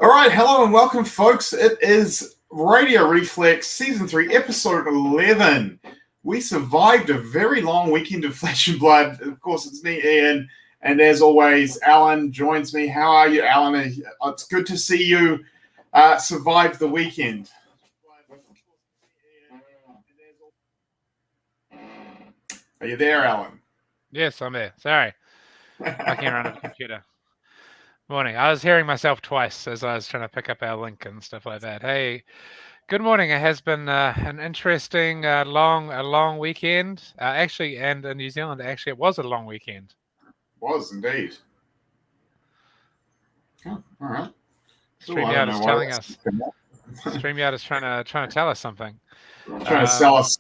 All right, hello and welcome, folks. It is Radio Reflex, Season 3, Episode 11. We survived a very long weekend of Flesh and Blood. Of course, it's me, Ian, and as always, Alan joins me. How are you, Alan? It's good to see you survive the weekend. Are you there, Alan? Yes, I'm there. Sorry. Mucking around on the computer. Morning. I was hearing myself twice as I was trying to pick up our link and stuff like that. Hey, good morning. It has been an interesting, long weekend. Actually, and in New Zealand, actually, it was a long weekend. Was indeed. Oh, all right. StreamYard is telling us. StreamYard is trying to tell us something. Trying to sell us.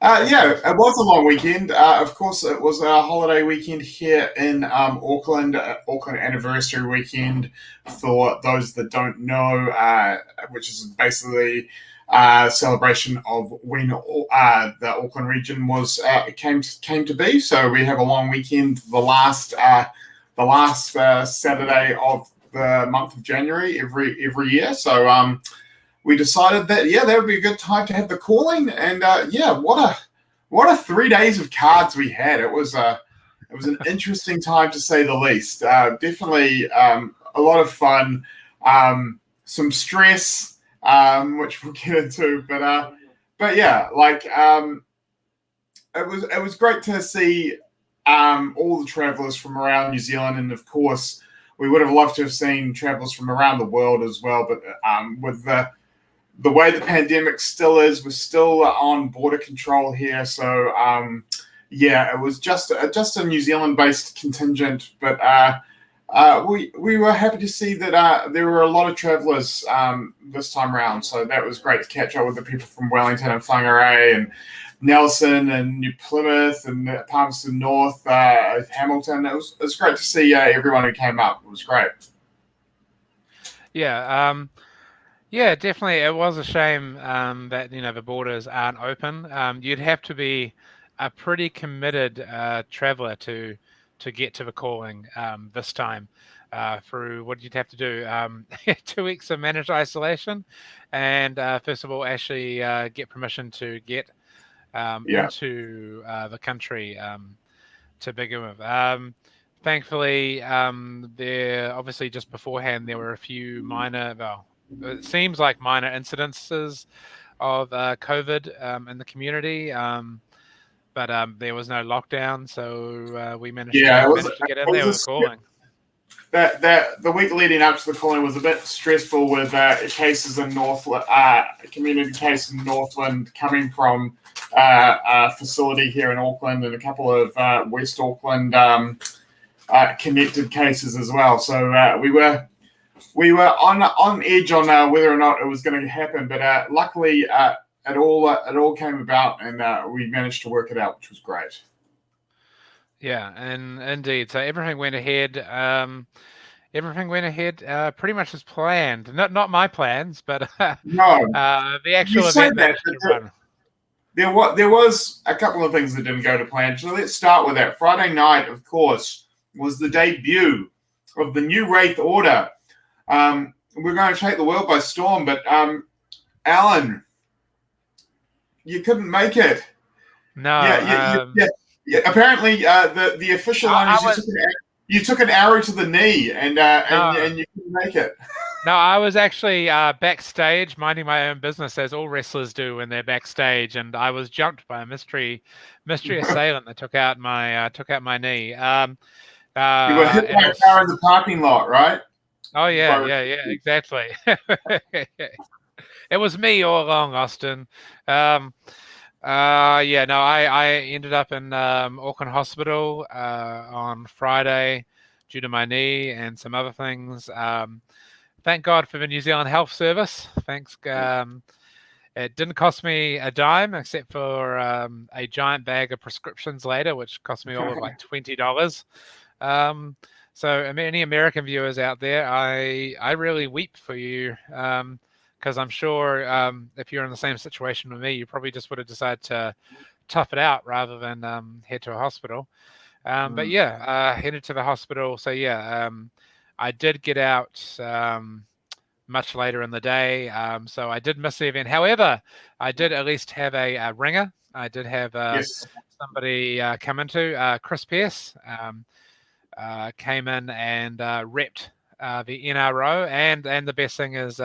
Yeah, it was a long weekend. Of course, it was a holiday weekend here in Auckland, Auckland anniversary weekend. For those that don't know, which is basically a celebration of when the Auckland region was came to be. So we have a long weekend. The last Saturday of the month of January every year. So we decided that that would be a good time to have the calling, and what a 3 days of cards we had. It was an interesting time to say the least. Definitely a lot of fun, some stress, which we'll get into, but yeah, it was great to see all the travellers from around New Zealand, and of course we would have loved to have seen travellers from around the world as well, but with the way the pandemic still is, we're still on border control here. So, it was just a New Zealand-based contingent, but we were happy to see that there were a lot of travellers this time around. So that was great to catch up with the people from Wellington and Whangarei and Nelson and New Plymouth and Palmerston North, Hamilton. It was great to see everyone who came up. It was great. Yeah. Yeah, definitely. It was a shame that the borders aren't open. You'd have to be a pretty committed traveller to get to the calling this time. Through what you'd have to do, 2 weeks of managed isolation, and first of all, actually get permission to get into the country to begin with. Thankfully, there obviously just beforehand there were a few it seems like minor incidences of COVID in the community, but there was no lockdown, so we managed to get in there with calling. That the week leading up to the calling was a bit stressful with cases in community case in Northland coming from a facility here in Auckland, and a couple of West Auckland connected cases as well. So we were on edge on whether or not it was going to happen, but luckily it all came about, and we managed to work it out, which was great. Yeah, and indeed, so everything went ahead. Pretty much as planned. Not my plans, but no, the actual event managed to run. There was a couple of things that didn't go to plan. So let's start with that. Friday night, of course, was the debut of the new Wraith Order. We're going to take the world by storm, but Alan, you couldn't make it. No. Yeah. Apparently, the official line is you took an arrow to the knee, and you couldn't make it. No, I was actually backstage, minding my own business, as all wrestlers do when they're backstage, and I was jumped by a mystery assailant that took out my knee. You were hit by a car in the parking lot, right? Oh yeah, exactly. It was me all along, Austin. I ended up in Auckland Hospital on Friday due to my knee and some other things. Thank God for the New Zealand Health Service. Thanks. It didn't cost me a dime, except for a giant bag of prescriptions later, which cost me all of like $20. So any American viewers out there, I really weep for you, because I'm sure if you're in the same situation with me, you probably just would have decided to tough it out rather than head to a hospital. But headed to the hospital. So I did get out much later in the day, so I did miss the event. However, I did at least have a ringer. I did have Yes. somebody come into Chris Pierce came in and repped the NRO, and the best thing is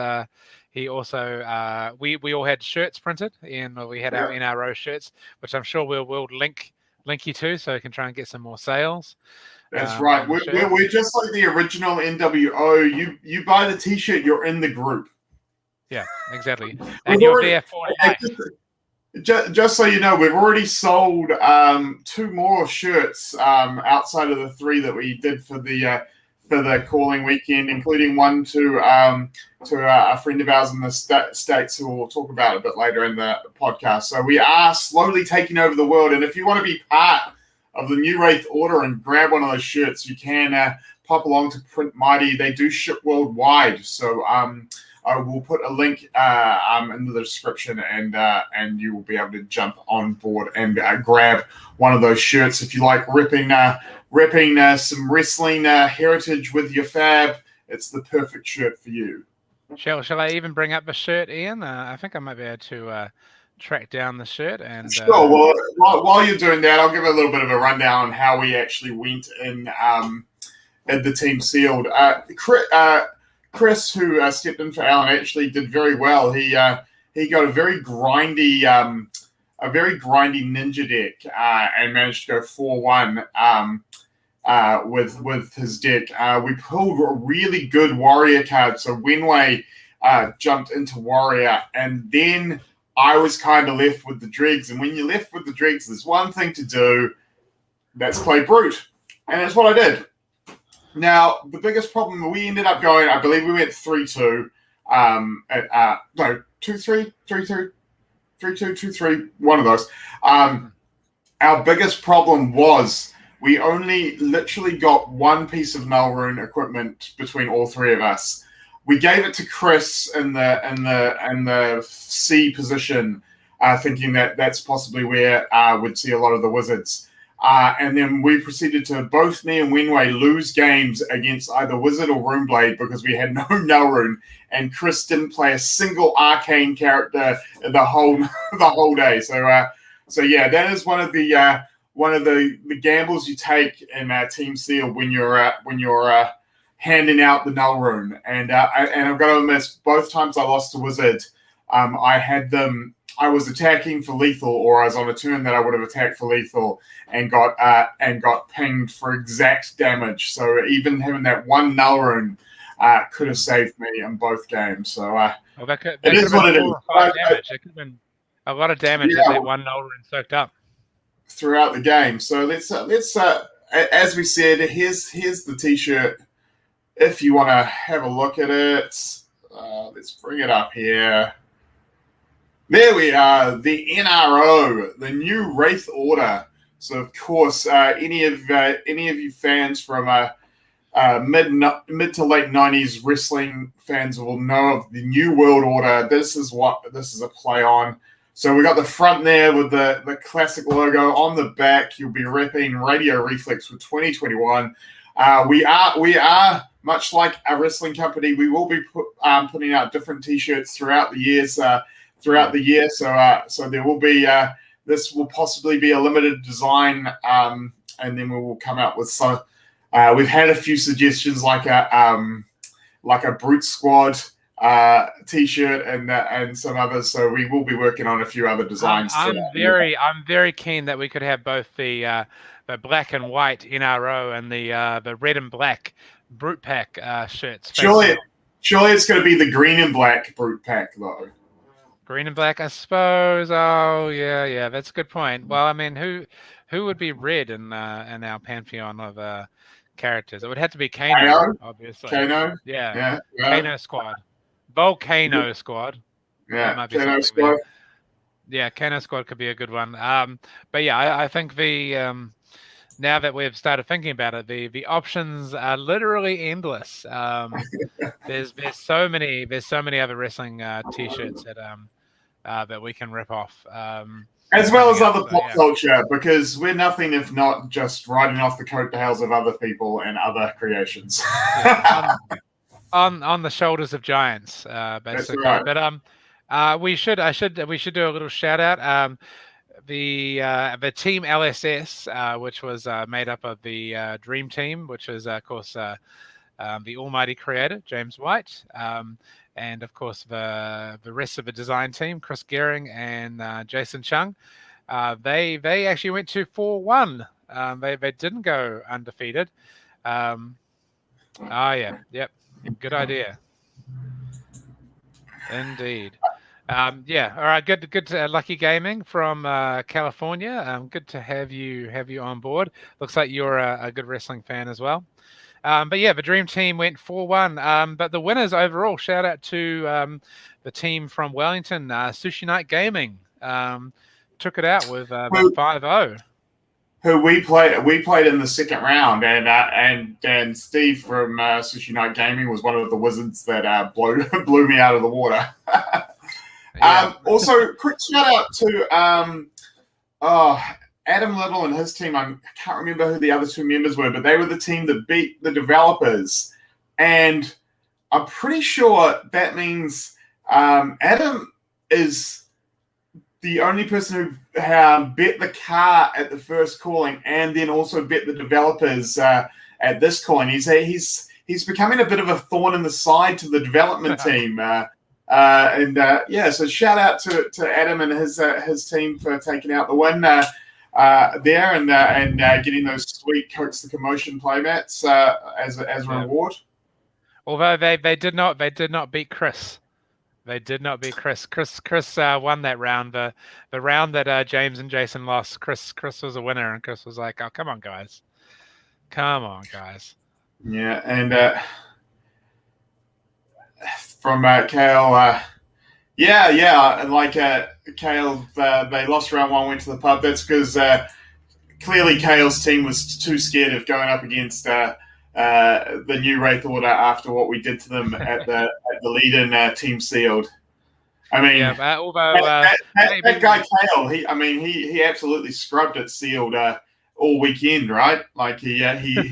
he also we all had shirts printed, and we had our NRO shirts, which I'm sure we'll link you to, so you can try and get some more sales. That's right. We're just like the original NWO. You buy the T-shirt, you're in the group. Yeah, exactly. And you're there for life. Just so you know, we've already sold 2 more shirts outside of the 3 that we did for the calling weekend, including one to a friend of ours in the States who we'll talk about a bit later in the podcast. So we are slowly taking over the world, and if you want to be part of the new Wraith Order and grab one of those shirts, you can pop along to Print Mighty. They do ship worldwide, so I will put a link in the description, and you will be able to jump on board and grab one of those shirts if you like ripping some wrestling heritage with your fab. It's the perfect shirt for you. Shall I even bring up the shirt, Ian? I think I might be able to track down the shirt. And sure. Well, while you're doing that, I'll give a little bit of a rundown on how we actually went in at the Team Sealed. Chris, who stepped in for Alan, actually did very well. He got a very grindy ninja deck and managed to go 4-1 with his deck. We pulled a really good warrior card. So Wenway jumped into warrior, and then I was kind of left with the dregs. And when you're left with the dregs, there's one thing to do. That's play brute, and that's what I did. Now, the biggest problem, we ended up going, I believe we went 3-2, 2-3, 3-2, 3-2, 2-3, one of those. Our biggest problem was we only literally got one piece of null rune equipment between all 3 of us. We gave it to Chris in the C position, thinking that that's possibly where we'd see a lot of the wizards. And then we proceeded to, both me and Wenway, lose games against either Wizard or Runeblade because we had no Nullrune, and Chris didn't play a single arcane character the whole day. So yeah, that is one of the gambles you take in Team Seal when you're handing out the Nullrune. And I've got to admit, both times I lost to Wizard, I was attacking for lethal, or I was on a turn that I would have attacked for lethal and got pinged for exact damage. So even having that one Nullrune could have saved me in both games. So that it is what it is. Damage. It could have been a lot of damage that one Nullrune soaked up throughout the game. So let's as we said, here's the T-shirt. If you want to have a look at it, let's bring it up here. There we are, the NRO, the new Wraith Order. So, of course, any of you fans from mid to late 90s wrestling fans will know of the New World Order. This is a play on. So we got the front there with the classic logo. On the back, you'll be repping Radio Reflex for 2021. We are much like a wrestling company. We will be putting out different T-shirts throughout the years. So there will be this will possibly be a limited design, and then we will come out with some. We've had a few suggestions like a Brute Squad T-shirt and some others. So we will be working on a few other designs. I'm very keen that we could have both the black and white NRO and the red and black Brute Pack shirts. Surely it's going to be the green and black Brute Pack though. Green and black, I suppose. Oh, yeah, that's a good point. Well, I mean, who would be red in our pantheon of characters? It would have to be Kano, obviously. Kano? Yeah. Kano Squad. Volcano Squad. Yeah, that might be Kano Squad. Yeah, Kano Squad could be a good one. But yeah, I think now that we've started thinking about it, the options are literally endless. There's so many other wrestling T-shirts that we can rip off. As well as other pop yeah. culture, because we're nothing if not just riding off the coattails of other people and other creations. On the shoulders of giants, basically. That's right. But we should do a little shout out. The team LSS, which was made up of the Dream Team, which is of course the almighty creator James White, and of course the rest of the design team, Chris Gehring and Jason Chung. They actually went to 4-1. They didn't go undefeated. Yep. Good idea. Indeed. Yeah. All right. Good. Lucky Gaming from California. Good to have you on board. Looks like you're a good wrestling fan as well. But yeah, the Dream Team went 4-1. But the winners overall, shout out to the team from Wellington, Sushi Night Gaming. Took it out with 5-0. Who we played in the second round, and Steve from Sushi Night Gaming was one of the wizards that blew me out of the water. Also, quick shout out to Adam Little and his team. I can't remember who the other two members were, but they were the team that beat the developers, and I'm pretty sure that means Adam is the only person who bet the car at the first calling, and then also bet the developers at this calling. He's becoming a bit of a thorn in the side to the development team, so shout out to Adam and his team for taking out the win there and getting those sweet Coax the Commotion playmats as a reward. Although they did not beat Chris. They did not beat Chris. Chris won that round. The round that James and Jason lost, Chris was a winner, and Chris was like, "Oh, come on, guys. Yeah, and from Kale, and like Kale, they lost round one, went to the pub. That's because clearly Kale's team was too scared of going up against the new Wraith Order after what we did to them at the lead-in Team Sealed. I mean, that guy Kale, he absolutely scrubbed at Sealed all weekend, right? Like he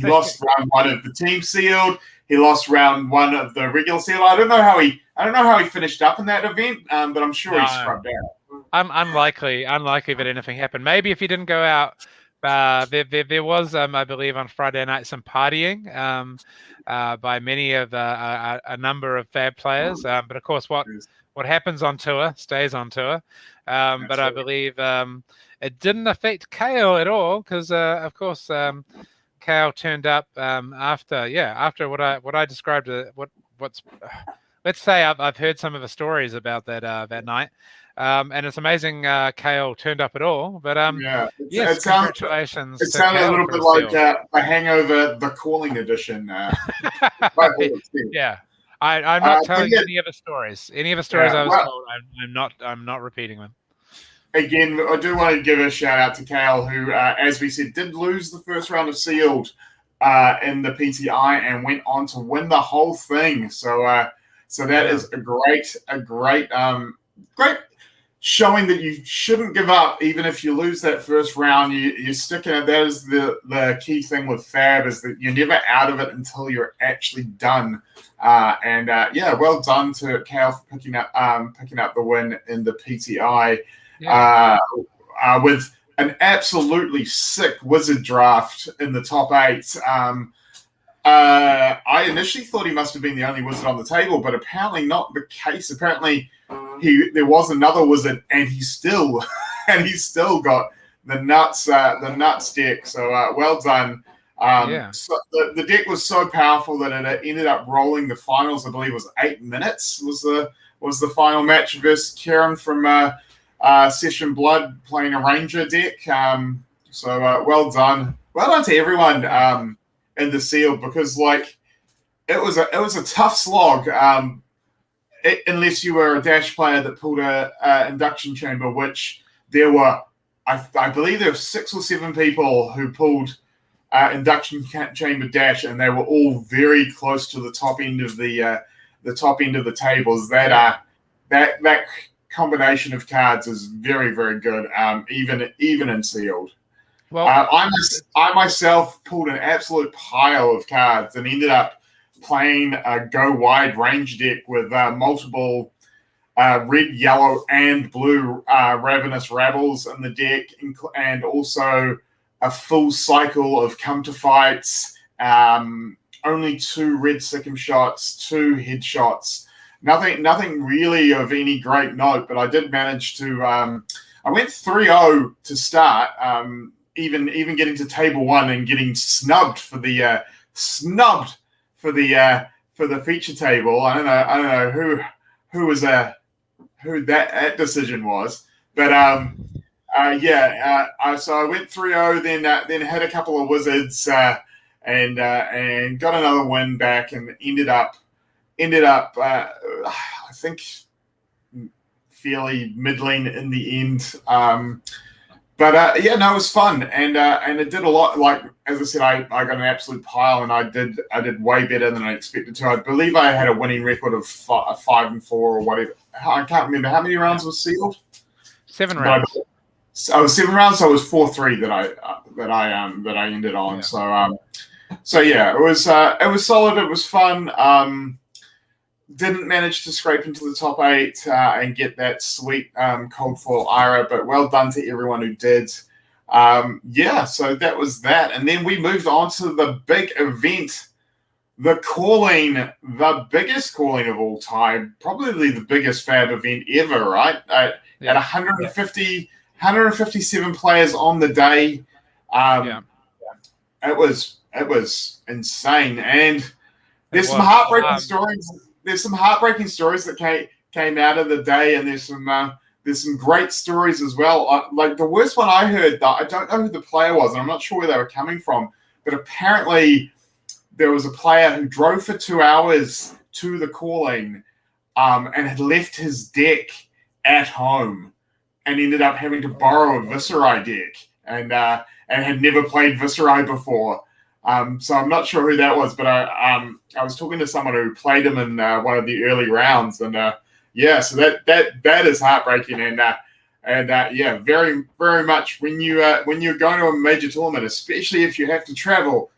lost round one of the Team Sealed. He lost round one of the regular Sealed. I don't know how he finished up in that event, but I'm sure he scrubbed out. Unlikely that anything happened. Maybe if he didn't go out. There was, I believe, on Friday night some partying by many of a number of Fab players. But of course, what happens on tour stays on tour. But I believe it didn't affect Kale at all because, of course, Kale turned up after what I described. Let's say I've heard some of the stories about that night. And it's amazing Kale turned up at all. But yes, congratulations. It sounded a little bit like a Hangover, the Calling edition. Yeah, I'm not telling any of the stories. Any of the stories I was told, I'm not repeating them. Again, I do want to give a shout out to Kale, who, as we said, did lose the first round of Sealed in the PTI and went on to win the whole thing. So that is a great showing that you shouldn't give up even if you lose that first round. You're sticking it. That is the key thing with Fab, is that you're never out of it until you're actually done. Well done to Kale for picking up the win in the PTI with an absolutely sick wizard draft in the top 8. I initially thought he must have been the only wizard on the table, but apparently not the case. Apparently there was another wizard, and he still got the nuts deck. So well done. So the deck was so powerful that it ended up rolling the finals. I believe was 8 minutes was the final match versus Kieran from Session Blood playing a Ranger deck. Well done to everyone in the Sealed, because it was a tough slog. Unless you were a Dash player that pulled a induction chamber, which there were, I believe there were 6 or 7 people who pulled induction chamber Dash, and they were all very close to the top end of the tables. That combination of cards is very, very good, even in sealed. Well, I myself pulled an absolute pile of cards and ended up playing a go wide range deck with multiple red, yellow, and blue Ravenous Rabbles in the deck, and also a full cycle of come to fights. Only 2 red Sikkim shots, 2 headshots. Nothing really of any great note, but I did manage to. I went 3-0 to start. Even getting to table 1 and getting snubbed for the feature table. I don't know who that decision was, but so I went 3-0, then had a couple of wizards and got another win back, and ended up I think fairly middling in the end. It was fun, and it did a lot. Like, as I said, I got an absolute pile, and I did way better than I expected to. I believe I had a winning record of 5-4 or whatever. I can't remember how many rounds was sealed. 7 rounds. I was 7 rounds, so it was 4-3 that I ended on. Yeah. So it was solid. It was fun. Didn't manage to scrape into the top 8 and get that sweet cold foil Ira, but well done to everyone who did. So that was that. And then we moved on to the big event, the calling, the biggest calling of all time, probably the biggest fab event ever, right? At 157 players on the day. It was insane. And there's some heartbreaking stories. There's some heartbreaking stories that came out of the day, and there's some great stories as well. Like the worst one I heard, I don't know who the player was, and I'm not sure where they were coming from, but apparently there was a player who drove for 2 hours to the calling and had left his deck at home and ended up having to borrow a Viserai deck and had never played Viserai before. So I'm not sure who that was, but I was talking to someone who played him in one of the early rounds, and so that is heartbreaking, and very, very much when you're going to a major tournament, especially if you have to travel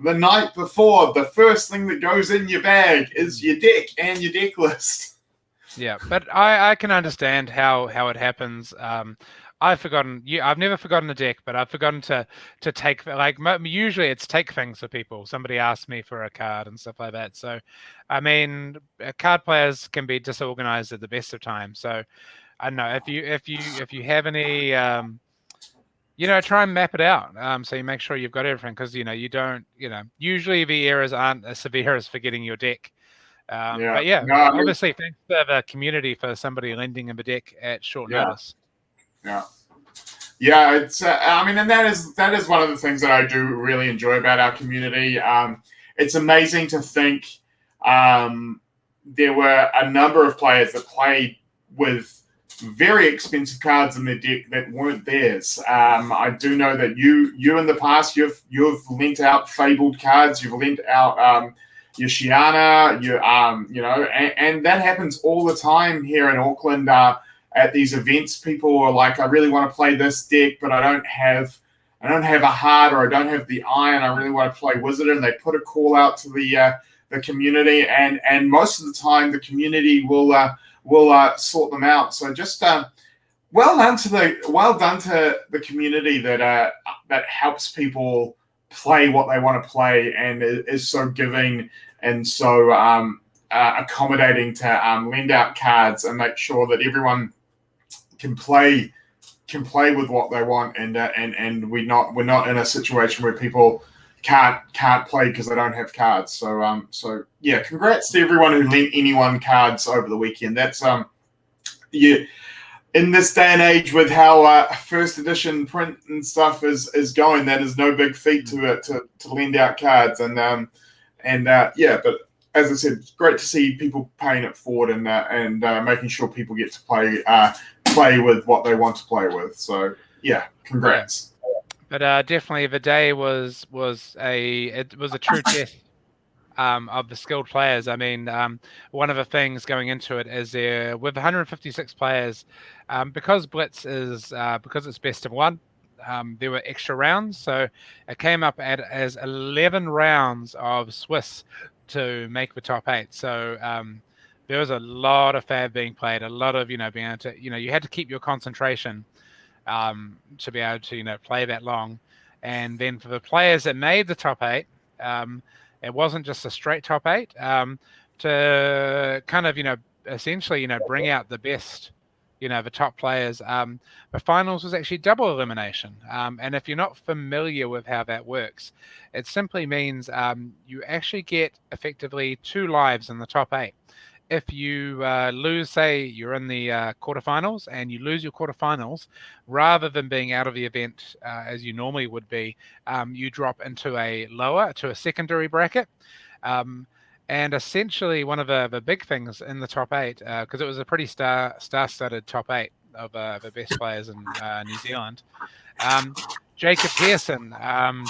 the night before, the first thing that goes in your bag is your deck and your deck list. Yeah, but I can understand how it happens. I've never forgotten a deck, but I've forgotten to take, like, usually it's take things for people. Somebody asks me for a card and stuff like that. So, I mean, card players can be disorganized at the best of times. So, I don't know if you have any, try and map it out. So you make sure you've got everything, because you don't, usually the errors aren't as severe as forgetting your deck. Obviously, thanks to the community for somebody lending him a deck at short notice. Yeah, it's. And that is one of the things that I do really enjoy about our community. It's amazing to think there were a number of players that played with very expensive cards in their deck that weren't theirs. I do know that you in the past you've lent out fabled cards. You've lent out your Shiana, and that happens all the time here in Auckland. At these events, people are like, I really want to play this deck, but I don't have a heart, or I don't have the iron. I really want to play wizard, and they put a call out to the community, and most of the time the community will sort them out. So just well done to the community that helps people play what they want to play, and is so giving and so accommodating to lend out cards and make sure that everyone can play with what they want, and we're not in a situation where people can't play because they don't have cards. So congrats to everyone who lent anyone cards over the weekend. That's in this day and age with how first edition print and stuff is going, that is no big feat to lend out cards, but as I said, it's great to see people paying it forward and making sure people get to play with what they want to play with. So congrats. But definitely the day was a true test of the skilled players. I mean, one of the things going into it is there with 156 players, because Blitz is because it's best of one. There were extra rounds, so it came up as 11 rounds of Swiss to make the top 8. So there was a lot of fab being played, a lot of being able to you had to keep your concentration to be able to play that long. And then for the players that made the top 8, it wasn't just a straight top 8. To kind of essentially bring out the best. The top players. The finals was actually double elimination. And if you're not familiar with how that works, it simply means you actually get effectively 2 lives in the top 8. If you lose, say you're in the quarterfinals and you lose your quarterfinals, rather than being out of the event as you normally would be, you drop into a secondary bracket. And essentially, one of the big things in the top 8, because it was a pretty star-studded top 8 of the best players in New Zealand, Jacob Pearson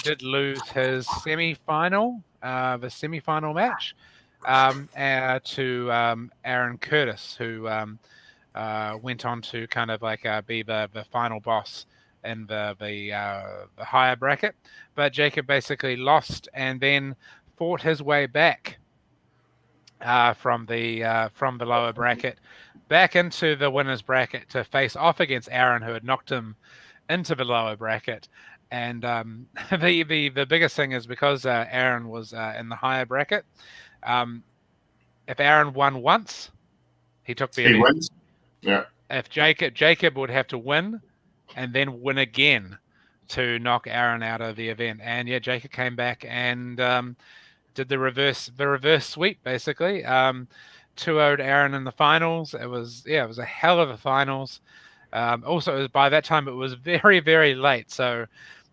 did lose his the semi-final match to Aaron Curtis, who went on to kind of like be the final boss in the higher bracket. But Jacob basically lost and then fought his way back from the lower bracket back into the winners bracket to face off against Aaron, who had knocked him into the lower bracket. And the biggest thing is because Aaron was in the higher bracket. If Aaron won once, he took the event. Wins. Yeah. If Jacob would have to win and then win again to knock Aaron out of the event. And yeah, Jacob came back and did the reverse sweep basically. 2-0'd Aaron in the finals. It was a hell of a finals. Also, by that time it was very, very late, so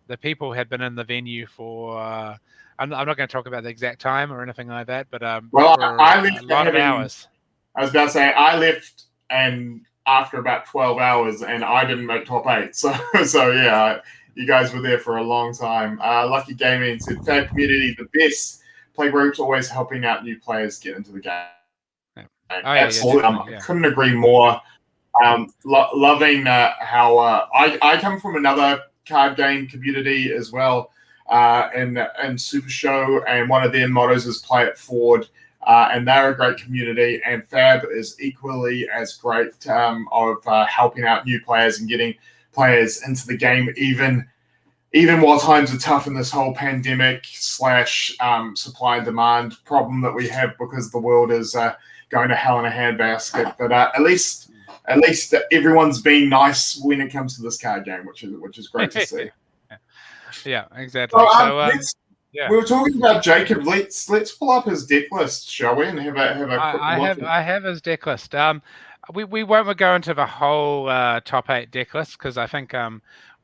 the people had been in the venue for. I'm not going to talk about the exact time or anything like that, but I left a lot of hours. I was about to say I left and after about 12 hours, and I didn't make top 8. So yeah, you guys were there for a long time. Lucky Gaming said, "Fab community, the best. Play groups always helping out new players get into the game." Yeah. Absolutely, I couldn't agree more. Loving how I come from another card game community as well, and Super Show, and one of their mottos is "Play it forward." And they're a great community, and Fab is equally as great of helping out new players and getting players into the game, even while times are tough in this whole pandemic / supply and demand problem that we have because the world is going to hell in a handbasket. But at least everyone's being nice when it comes to this card game, which is great to see. Yeah, exactly. We were talking about Jacob. Let's pull up his deck list, shall we, and have a quick look. I have his deck list. We won't go into the whole top 8 deck list because I think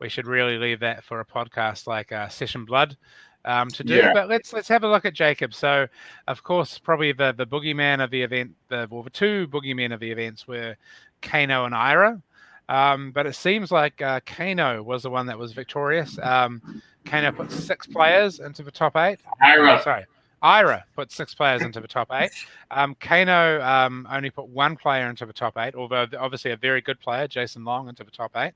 we should really leave that for a podcast like Session Blood to do. Yeah. But let's have a look at Jacob. So, of course, probably the boogeyman of the event, the two boogeymen of the events were Kano and Ira. But it seems like Kano was the one that was victorious. Kano put 6 players into the top 8. Ira put 6 players into the top 8. Kano only put 1 player into the top 8, although obviously a very good player, Jason Long, into the top 8.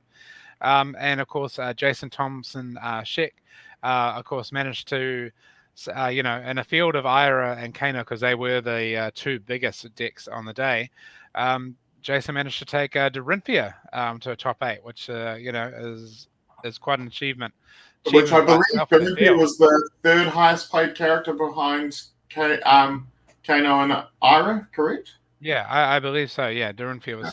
And of course, Jason Thompson Sheck, of course, managed to, in a field of Ira and Kano, because they were the 2 biggest decks on the day. Jason managed to take Dorinthia to a top 8, which is quite an achievement. Which I believe Dorinthia was the 3rd highest played character behind Kano and Ira, correct? Yeah, I believe so. Yeah, Dorinthia was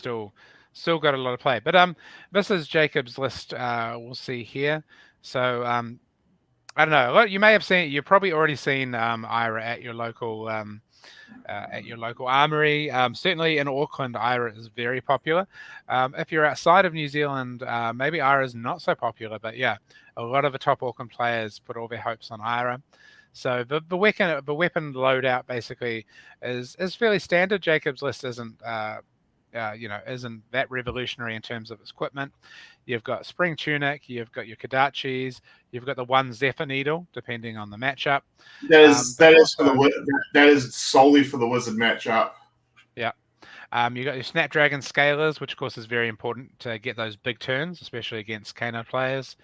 still got a lot of play. But this is Jacob's list. We'll see here. So I don't know. You may have seen. You've probably already seen Ira at your local armory. Certainly in Auckland, Ira is very popular. If you're outside of New Zealand, maybe Ira is not so popular. But yeah, a lot of the top Auckland players put all their hopes on Ira. So the weapon loadout basically is fairly standard. Jacob's list isn't isn't that revolutionary in terms of its equipment. You've got spring tunic, you've got your Kadachis, you've got the one Zephyr needle, depending on the matchup. That is for that is solely for the wizard matchup. Yeah. You got your Snapdragon Scalers, which of course is very important to get those big turns, especially against Kano players.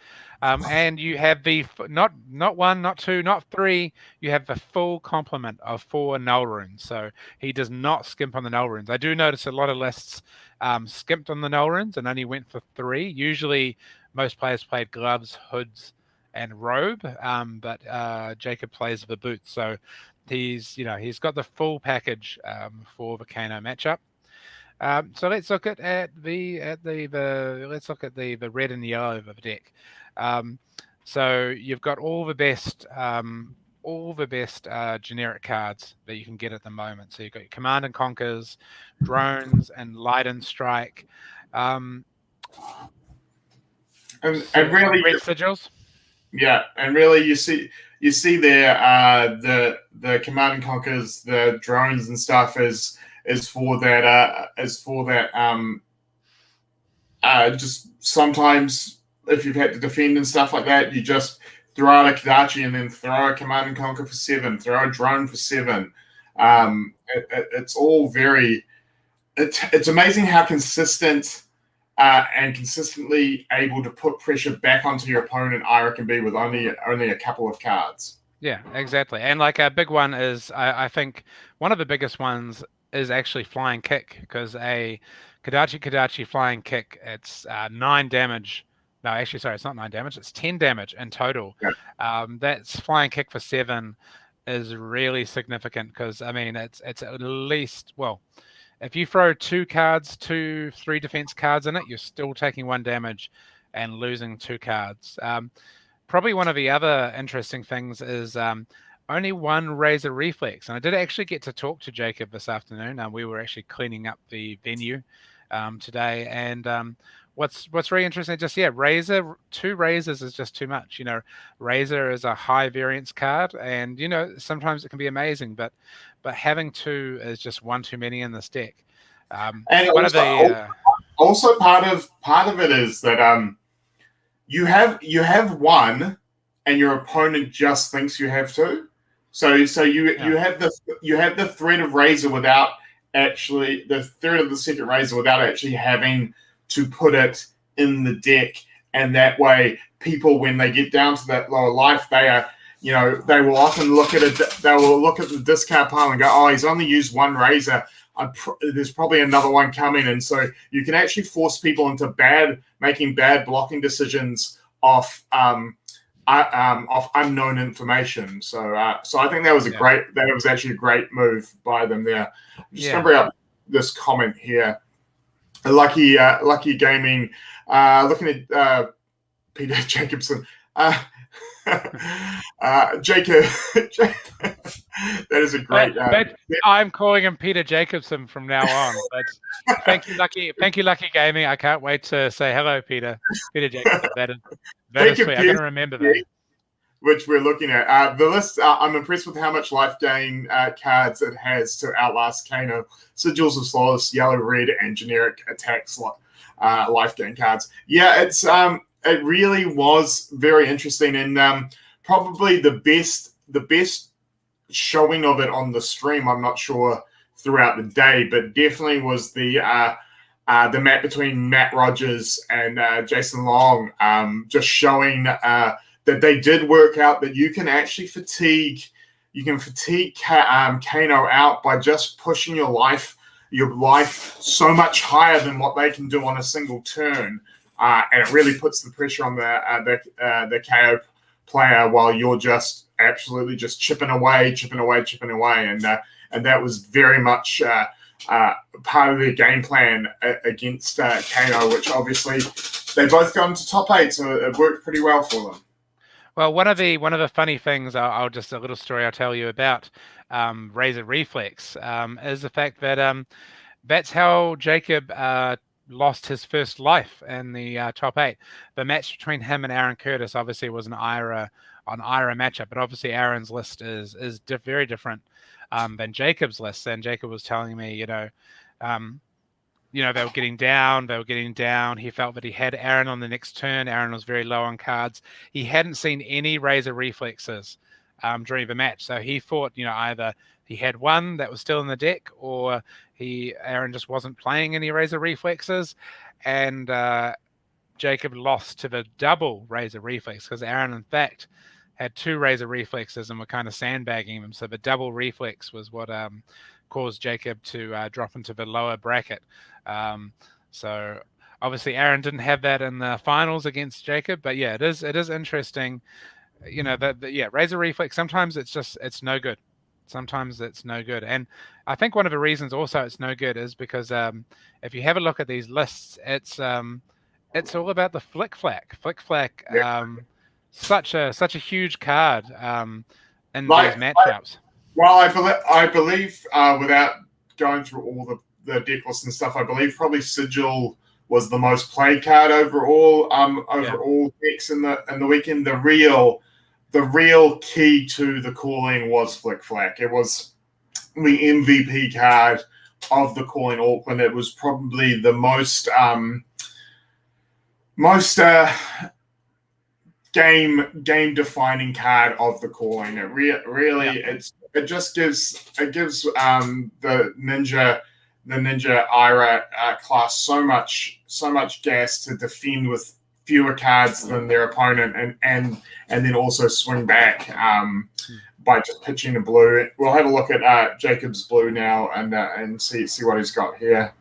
And you have the not one, not two, not three. You have the full complement of 4 null runes. So he does not skimp on the null runes. I do notice a lot of lists skimped on the null runes and only went for 3. Usually, most players played gloves, hoods, and robe, but Jacob plays the boots. So he's got the full package for the Kano matchup. So let's look at the red and yellow of the deck. So you've got all the best generic cards that you can get at the moment. So you've got your Command and Conquers, drones, and Light and Strike. And really, red sigils. Yeah, and really, you see there the Command and Conquers, the drones and stuff is for that just sometimes if you've had to defend and stuff like that, you just throw out a Kadachi and then throw a Command and Conquer for 7, throw a drone for 7. It's all very. It's amazing how consistent and consistently able to put pressure back onto your opponent, Ira can be with only a couple of cards. Yeah, exactly. And like a big one is, I think one of the biggest ones is actually Flying Kick, because a Kadachi Flying Kick, it's 9 damage. No, actually, sorry, it's not 9 damage. It's 10 damage in total. Yeah. That's Flying Kick for 7 is really significant because, I mean, it's at least, well, if you throw 2 cards, 3 defense cards in it, you're still taking 1 damage and losing 2 cards. Probably one of the other interesting things is only 1 Razor Reflex. And I did actually get to talk to Jacob this afternoon. We were actually cleaning up the venue today. And what's really interesting, just, Razor, 2 Razors is just too much. Razor is a high variance card, and, sometimes it can be amazing, but having 2 is just one too many in this deck. And also part of it is that you have 1 and your opponent just thinks you have 2. So you have the threat of Razor without actually the threat of the second Razor without actually having to put it in the deck, and that way people, when they get down to that lower life, they will often look at the discard pile and go, oh, he's only used 1 Razor. There's probably another one coming, and so you can actually force people into making bad blocking decisions off unknown information. So I think that was actually a great move by them there. I'm just going to bring up this comment here. Lucky Gaming, looking at Peter Jacobson. Jacob, that is a great. I'm calling him Peter Jacobson from now on. But thank you, Lucky Gaming. I can't wait to say hello, Peter Jacobson. That is sweet. I'm going to remember that. Which we're looking at. The list, I'm impressed with how much life gain cards it has to outlast Kano. Sigils of Solace, yellow, red, and generic attacks life gain cards. Yeah, it really was very interesting, and probably the best showing of it on the stream. I'm not sure throughout the day, but definitely was the map between Matt Rogers and Jason Long, just showing that they did work out that you can actually fatigue Kano out by just pushing your life so much higher than what they can do on a single turn. And it really puts the pressure on the KO player while you're just absolutely just chipping away, and that was very much part of their game plan against Kano, which obviously they both got into top 8, so it worked pretty well for them. Well, one of the funny things, I'll just a little story I'll tell you about Razor Reflex is the fact that that's how Jacob lost his first life in the top 8. The match between him and Aaron Curtis obviously was an Ira matchup, but obviously Aaron's list is very different than Jacob's list. And Jacob was telling me, they were getting down. He felt that he had Aaron on the next turn. Aaron was very low on cards. He hadn't seen any razor reflexes during the match. So he thought, either he had one that was still in the deck, or Aaron just wasn't playing any razor reflexes. And Jacob lost to the double razor reflex, because Aaron, in fact, had 2 razor reflexes and were kind of sandbagging them. So the double reflex was what caused Jacob to drop into the lower bracket. So obviously Aaron didn't have that in the finals against Jacob, but yeah, it is interesting. Razor reflex, sometimes it's no good. Sometimes it's no good. And I think one of the reasons also it's no good is because if you have a look at these lists, it's all about the flick flack. Flick flack, such a huge card in these matchups. I believe without going through all the deck lists and stuff, I believe probably Sigil was the most played card overall all decks in the weekend. The real key to the calling was Flick Flack. It was the MVP card of the calling Auckland. It was probably the most game defining card of the calling. It really it gives the Ninja Ira class so much gas to defend with fewer cards than their opponent, and then also swing back by just pitching a blue. We'll have a look at Jacob's blue now and see what he's got here.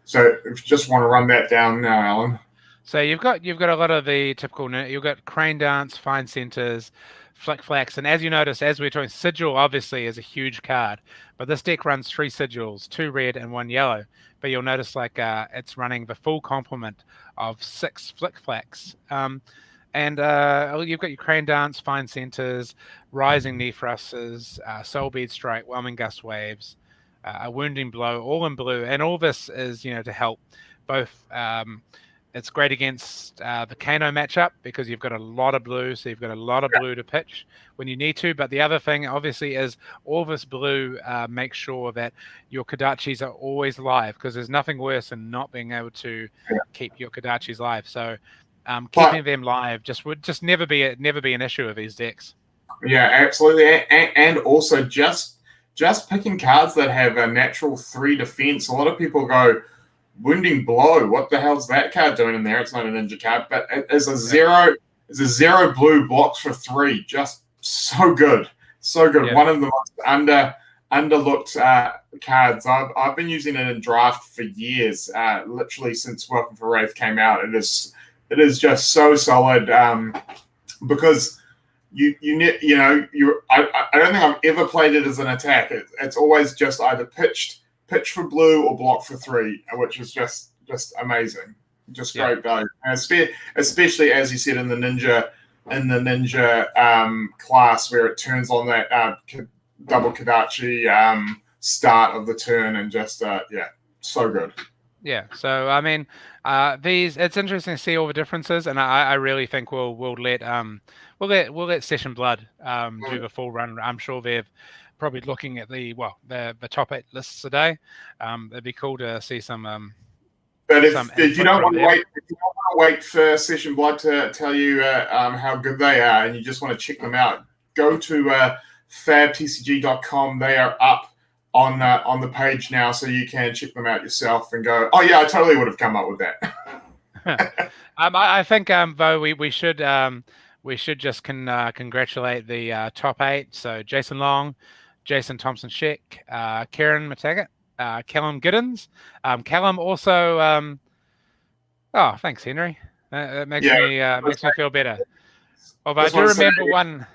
So if you just want to run that down now, Alan. So you've got a lot of the typical. You've got Crane Dance, Fine Centers, Flick Flacks, and as you notice, as we're talking, Sigil obviously is a huge card, but this deck runs 3 Sigils, 2 red and 1 yellow. But you'll notice it's running the full complement of 6 Flick Flacks. And you've got your Crane Dance, Fine Centers, Rising Knee Thrusters, Soul Bead Strike, Whelming Gust Waves, a Wounding Blow, all in blue, and all this is to help both. It's great against the Kano matchup because you've got a lot of blue, so you've got a lot of blue to pitch when you need to. But the other thing, obviously, is all this blue makes sure that your Kodachis are always live, because there's nothing worse than not being able to keep your Kodachis live. So keeping them live would never be an issue of these decks. Yeah, absolutely, and also just picking cards that have a natural 3 defense. A lot of people go, Wounding Blow, what the hell's that card doing in there? It's not a ninja card, but it's a 0 blue, blocks for 3. Just so good. Yeah. One of the most underlooked cards. I've been using it in draft for years, literally since Welcome for Wraith came out. It is just so solid because I don't think I've ever played it as an attack. It's always just either pitch for blue or block for 3, which is just amazing. Just great value. And especially as you said in the ninja class, where it turns on that double Kodachi start of the turn, and just so good. Yeah. So I mean, it's interesting to see all the differences, and I really think we'll let Session Blood do the full run. I'm sure they've probably looking at the top 8 lists today. It'd be cool to see some. But if you don't want to wait for Session Blood to tell you how good they are, and you just want to check them out, go to fabtcg.com. They are up on the page now, so you can check them out yourself and go, oh yeah, I totally would have come up with that. I think though we should just congratulate the top 8. So Jason Long, Jason Thompson-Sheck, Kieran Matagat, Callum Giddens. Callum also. Thanks, Henry. It makes me feel better. Although I do remember one.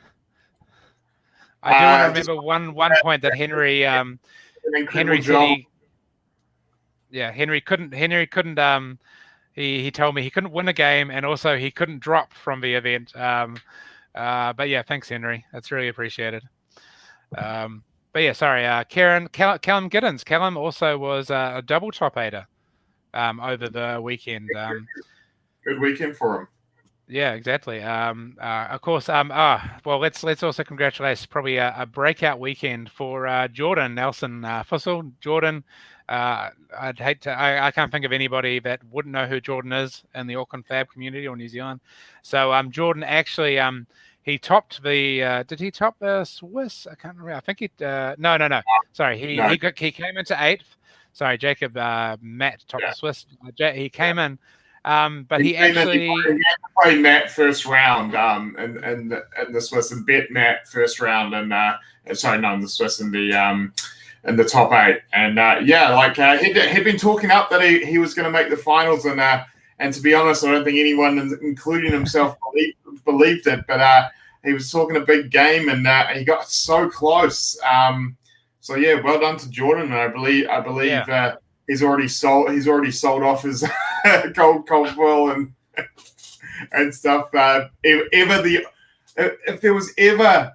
I do want to remember one point that Henry said Henry couldn't. He told me he couldn't win a game, and also he couldn't drop from the event. But yeah, thanks, Henry. That's really appreciated. But yeah, sorry, Callum Giddens. Callum also was a double top 8er over the weekend. Good weekend for him. Yeah, exactly. Of course. Well, let's also congratulate probably a breakout weekend for Jordan Nelson Fussell. Jordan, I'd hate to. I can't think of anybody that wouldn't know who Jordan is in the Auckland Fab community or New Zealand. So, Jordan actually, he topped the. Did he top the Swiss? I can't remember. I think he. No. Sorry, No, he came into 8th. Sorry, Jacob. Matt topped yeah. the Swiss. He came in. But He he came in, actually. he had to play Matt first round, and the Swiss, and bet Matt first round, and sorry, no, in the Swiss in the top 8, and he'd been talking up that he was going to make the finals, and to be honest, I don't think anyone, including himself, believed it, but he was talking a big game, and he got so close. So yeah, well done to Jordan, and I believe. Yeah. He's already sold off his cold foil and stuff. If there was ever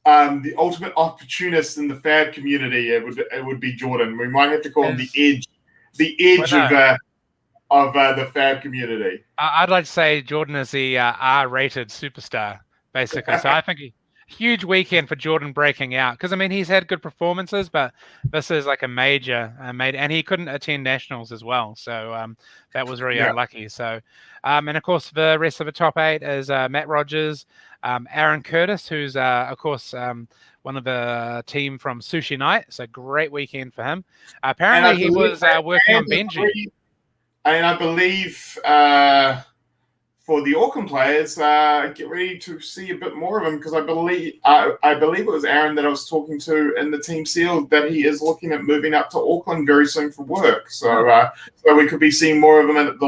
the ultimate opportunist in the Fab community, it would be Jordan. We might have to call him the edge of the Fab community. I'd like to say Jordan is the R-rated superstar, basically. So I think huge weekend for Jordan breaking out, because I mean he's had good performances, but this is like a major, and he couldn't attend nationals as well, so that was really unlucky. So, and of course the rest of the top 8 is Matt Rogers, Aaron Curtis, who's of course one of the team from Sushi Night. So great weekend for him. Apparently he was working on Benji. And I believe for the Auckland players, get ready to see a bit more of him, because I believe it was Aaron that I was talking to in the Team Seal that he is looking at moving up to Auckland very soon for work. So we could be seeing more of him at the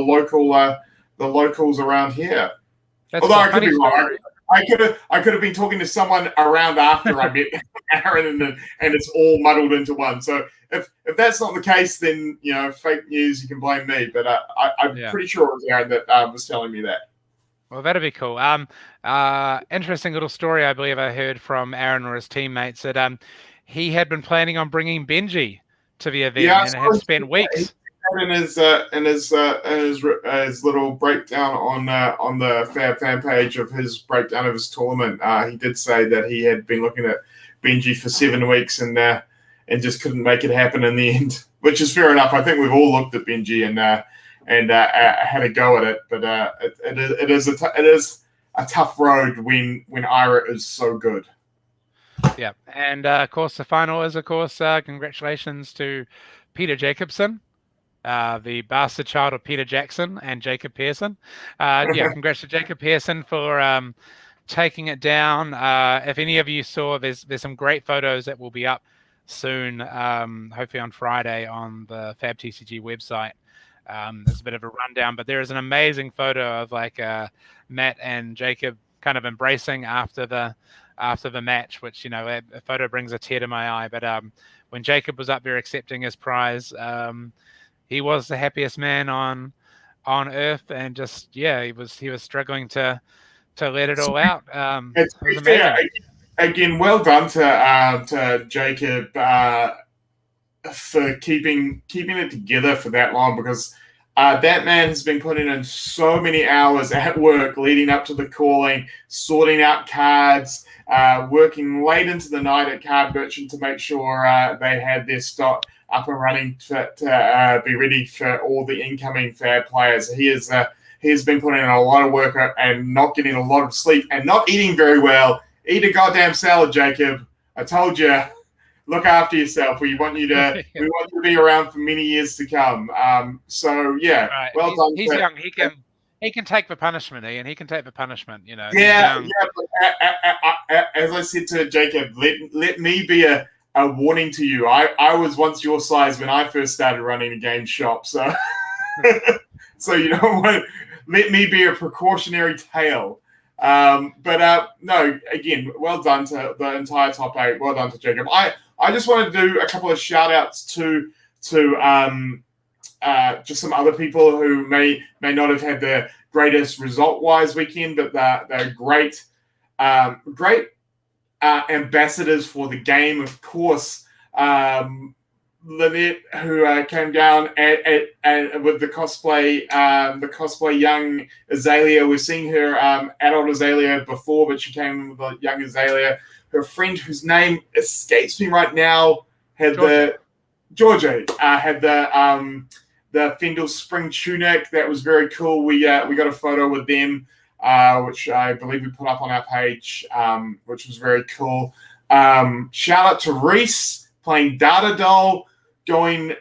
locals around here. Although I could be wrong. I could have been talking to someone around after I met Aaron, and it's all muddled into one. So if that's not the case, then fake news. You can blame me, but I'm pretty sure it was Aaron that was telling me that. Well, that'd be cool. Interesting little story I believe I heard from Aaron or his teammates that he had been planning on bringing Benji to the event and had spent weeks. In his little breakdown on the Fab fan page of his breakdown of his tournament, he did say that he had been looking at Benji for 7 weeks and just couldn't make it happen in the end, which is fair enough. I think we've all looked at Benji and had a go at it, but it is a tough road when Ira is so good. Yeah, and of course the final is congratulations to Peter Jacobson, the bastard child of Peter Jackson and Jacob Pearson. Congrats to Jacob Pearson for taking it down. If any of you saw, there's some great photos that will be up soon, hopefully on Friday on the Fab TCG website. There's a bit of a rundown, but there is an amazing photo of Matt and Jacob kind of embracing after the match, which a photo brings a tear to my eye. But when Jacob was up there accepting his prize, he was the happiest man on earth, and just he was struggling to let it all out. It was amazing. Again, well done to Jacob for keeping it together for that long, because that man has been putting in so many hours at work leading up to the calling, sorting out cards, working late into the night at Card Merchant to make sure they had their stock up and running to be ready for all the incoming Fab players. He has been putting in a lot of work and not getting a lot of sleep and not eating very well. Eat a goddamn salad, Jacob. I told you. Look after yourself. We want you to be around for many years to come. Right. Well done. He's young. He can take the punishment, Ian. He can take the punishment. But as I said to Jacob, let me be a warning to you. I was once your size when I first started running a game shop. So so you know what? Let me be a precautionary tale. No, again, well done to the entire top 8. Well done to Jacob. I just wanted to do a couple of shout outs to just some other people who may not have had the greatest result-wise weekend, but they're great ambassadors for the game. Of course, Lynette, who came down at with the cosplay young Azalea. We've seen her adult Azalea before, but she came with a young Azalea. Her friend, whose name escapes me right now, had Georgia had the Fendel spring tunic. That was very cool. We got a photo with them, which I believe we put up on our page, which was very cool. Shout out to Reese playing Data Doll, going,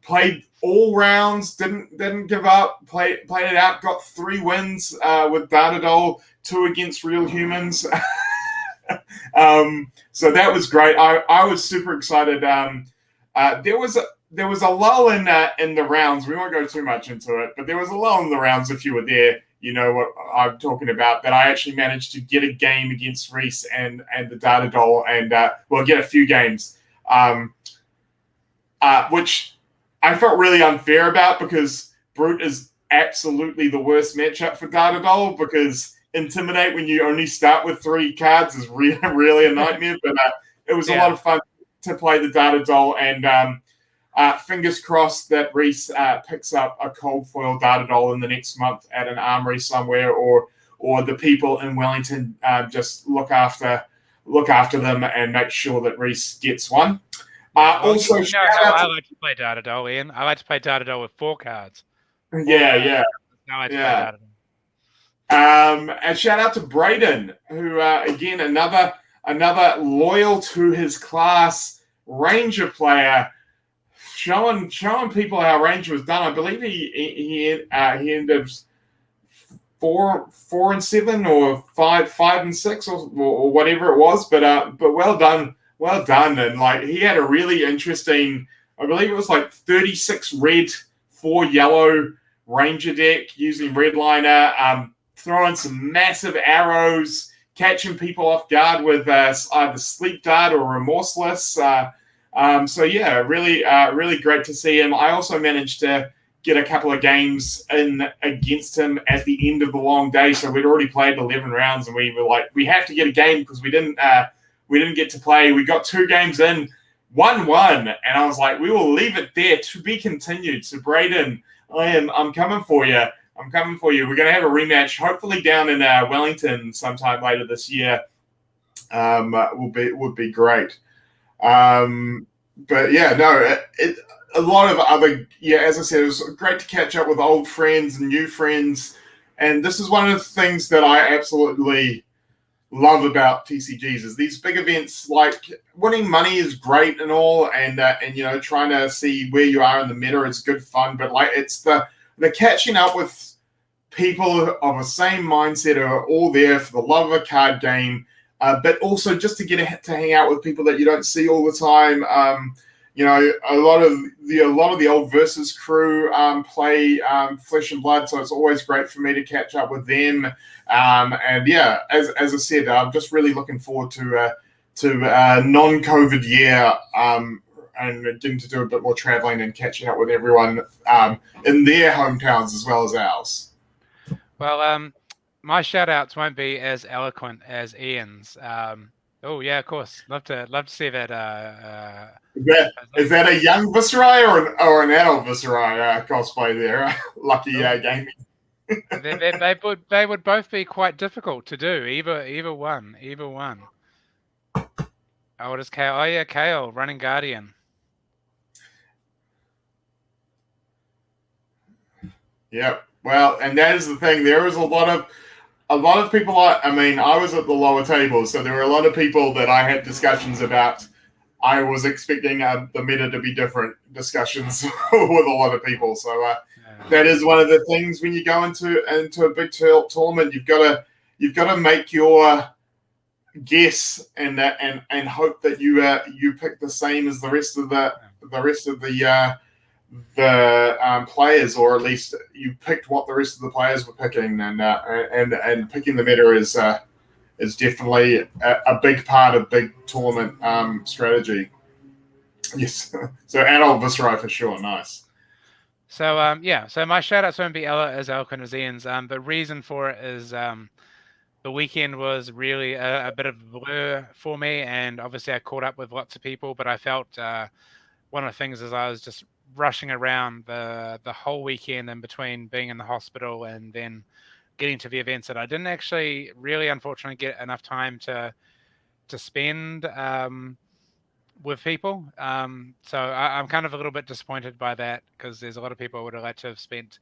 played all rounds, didn't give up, played it out, got 3 wins with Data Doll, 2 against Real Humans. So that was great. I was super excited. There was a lull in the rounds. We won't go too much into it, but there was a lull in the rounds. If you were there, you know what I'm talking about. That I actually managed to get a game against Reese and the Data Doll, and get a few games, which I felt really unfair about, because Brute is absolutely the worst matchup for Data Doll, because Intimidate, when you only start with 3 cards, is really a nightmare. But it was a lot of fun to play the Data Doll, and fingers crossed that Reese picks up a cold foil Data Doll in the next month at an armory somewhere, or the people in Wellington just look after them and make sure that Reese gets one. Also, I like to play Data Doll, Ian. I like to play Data Doll with 4 cards. Yeah. I like to play Data Doll. And shout out to Braden, who again another loyal to his class Ranger player, showing people how Ranger was done. I believe he ended 4-7 or 5-6 or whatever it was, but well done, and like he had a really interesting, I believe it was like 36 red, 4 yellow Ranger deck using Redliner. Throwing some massive arrows, catching people off guard with either Sleep Dart or Remorseless. So yeah, really great to see him. I also managed to get a couple of games in against him at the end of the long day. So we'd already played 11 rounds, and we were like, we have to get a game, because we didn't get to play. We got 2 games in, 1-1, and I was like, we will leave it there, to be continued. So Braden, I'm coming for you. We're going to have a rematch, hopefully down in Wellington sometime later this year. Would be great. But yeah, no, a lot of other, as I said, it was great to catch up with old friends and new friends. And this is one of the things that I absolutely love about TCGs, is these big events. Like, winning money is great and all, and trying to see where you are in the meta is good fun. But like, it's the catching up with people of the same mindset, who are all there for the love of a card game, but also just to get to hang out with people that you don't see all the time. A lot of the old Versus crew play Flesh and Blood, so it's always great for me to catch up with them. And yeah, as I said, I'm just really looking forward to non-COVID year, and getting to do a bit more traveling and catching up with everyone in their hometowns as well as ours. Well, my shout-outs won't be as eloquent as Ian's. Oh yeah, of course. Love to see that. Is that a young Viserai or an adult Viserai cosplay there? Lucky gaming. They would both be quite difficult to do. Either one. Oh, it is Kale. Oh yeah, Kale, running Guardian. Yep. Well, and that is the thing. There was a lot of people. I mean, I was at the lower table, so there were a lot of people that I had discussions about. I was expecting the meta to be different discussions with a lot of people. So that is one of the things when you go into a big tournament. You've got to make your guess and hope that you pick the same as the rest of the players, or at least you picked what the rest of the players were picking, and picking the meta is definitely a big part of big tournament strategy. Yes, so adult Viserai for sure, nice. So so my shout outs won't be as eloquent as Ian's. The reason for it is the weekend was really a bit of a blur for me, and obviously I caught up with lots of people, but I felt one of the things is I was just rushing around the whole weekend in between being in the hospital and then getting to the events that I didn't actually really, unfortunately, get enough time to spend with people. So I'm kind of a little bit disappointed by that because there's a lot of people I would have liked to have spent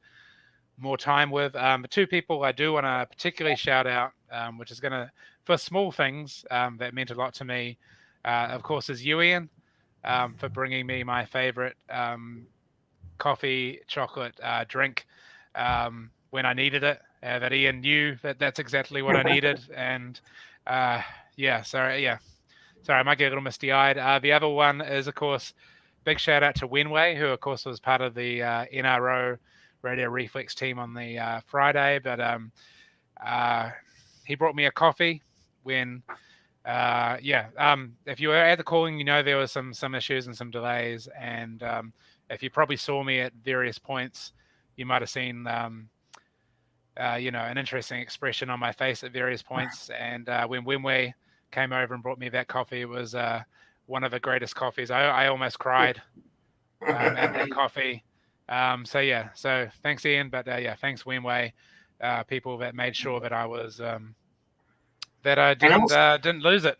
more time with. The two people I do want to particularly shout out, which is going to, for small things that meant a lot to me, of course, is you, Ian, for bringing me my favorite coffee chocolate drink when I needed it. That Ian knew that that's exactly what I needed. And sorry, I might get a little misty-eyed. The other one is, of course, big shout out to Wenway, who, of course, was part of the NRO Radio Reflex team on the Friday. But he brought me a coffee when, if you were at the calling, there was some issues and some delays. And if you probably saw me at various points, you might have seen, an interesting expression on my face at various points. And when Wenway came over and brought me that coffee, it was one of the greatest coffees. I almost cried at that coffee. So thanks, Ian, but thanks, Wenway, people that made sure that I was that I didn't lose it.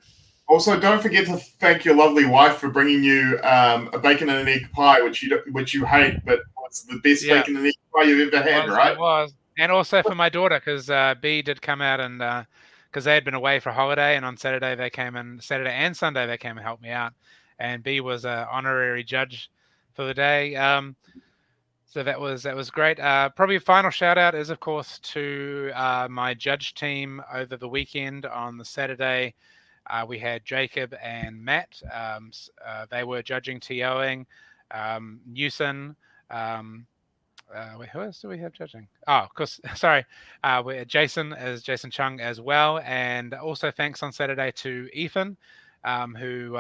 Also, don't forget to thank your lovely wife for bringing you a bacon and an egg pie, which you hate, but was the best bacon and egg pie you've ever had, right? It was, and also for my daughter, because B did come out and because they had been away for a holiday, and on Saturday and Sunday they came and helped me out, and B was an honorary judge for the day. So that was great. Probably a final shout out is, of course, to my judge team over the weekend. On the Saturday, we had Jacob and Matt. They were judging TOing. Newson. Who else do we have judging? Oh, of course. Sorry. Jason Chung as well. And also thanks on Saturday to Ethan, who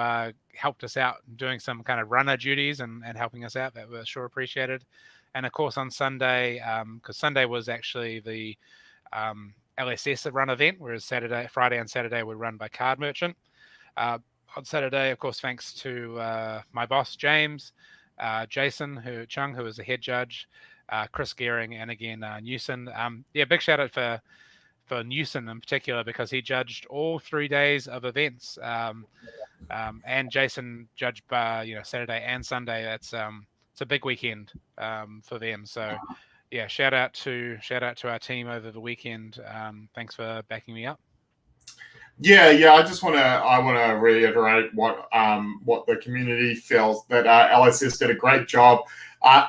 helped us out doing some kind of runner duties and helping us out. That was sure appreciated. And of course on Sunday, because Sunday was actually the LSS run event, whereas Friday and Saturday were run by Card Merchant. On Saturday, of course, thanks to my boss, James, Jason Chung, who was the head judge, Chris Gehring, and again, Newson. Big shout out for Newson in particular, because he judged all 3 days of events. And Jason judged Saturday and Sunday. That's it's a big weekend for them. So shout out to our team over the weekend. Thanks for backing me up. I just want to reiterate what the community feels, that LSS did a great job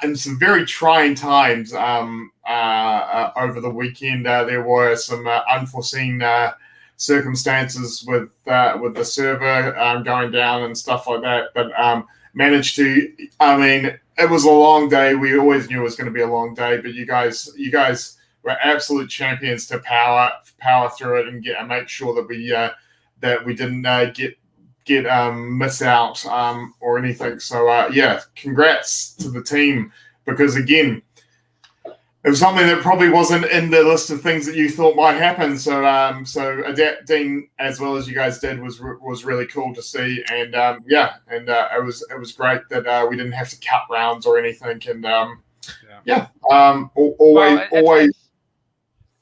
in some very trying times over the weekend. There were some unforeseen circumstances with the server going down and stuff like that, but managed to. I mean, it was a long day. We always knew it was going to be a long day, but you guys were absolute champions to power through it and make sure that we didn't miss out or anything. So congrats to the team, because again, it was something that probably wasn't in the list of things that you thought might happen. So adapting as well as you guys did was really cool to see. And it was great that we didn't have to cut rounds or anything. And always.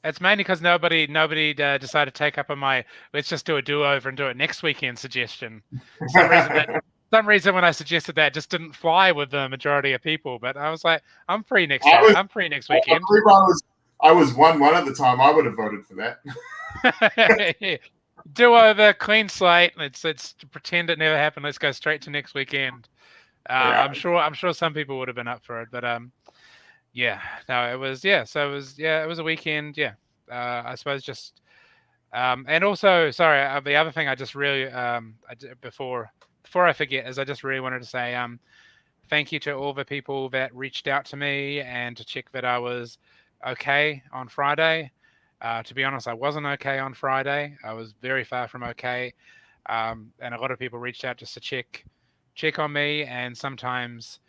It's mainly because nobody decided to take up on my let's just do a do-over and do it next weekend suggestion. For some reason when I suggested that, just didn't fly with the majority of people. But I was like, I'm free next weekend. I was 1-1 at the time. I would have voted for that. Do-over, clean slate. Let's pretend it never happened. Let's go straight to next weekend. I'm sure some people would have been up for it, but it was it was a weekend. I suppose just and also sorry, the other thing I just really before I forget is I just really wanted to say thank you to all the people that reached out to me and to check that I was okay on Friday. To be honest, I wasn't okay on Friday. I was very far from okay, and a lot of people reached out just to check on me, and sometimes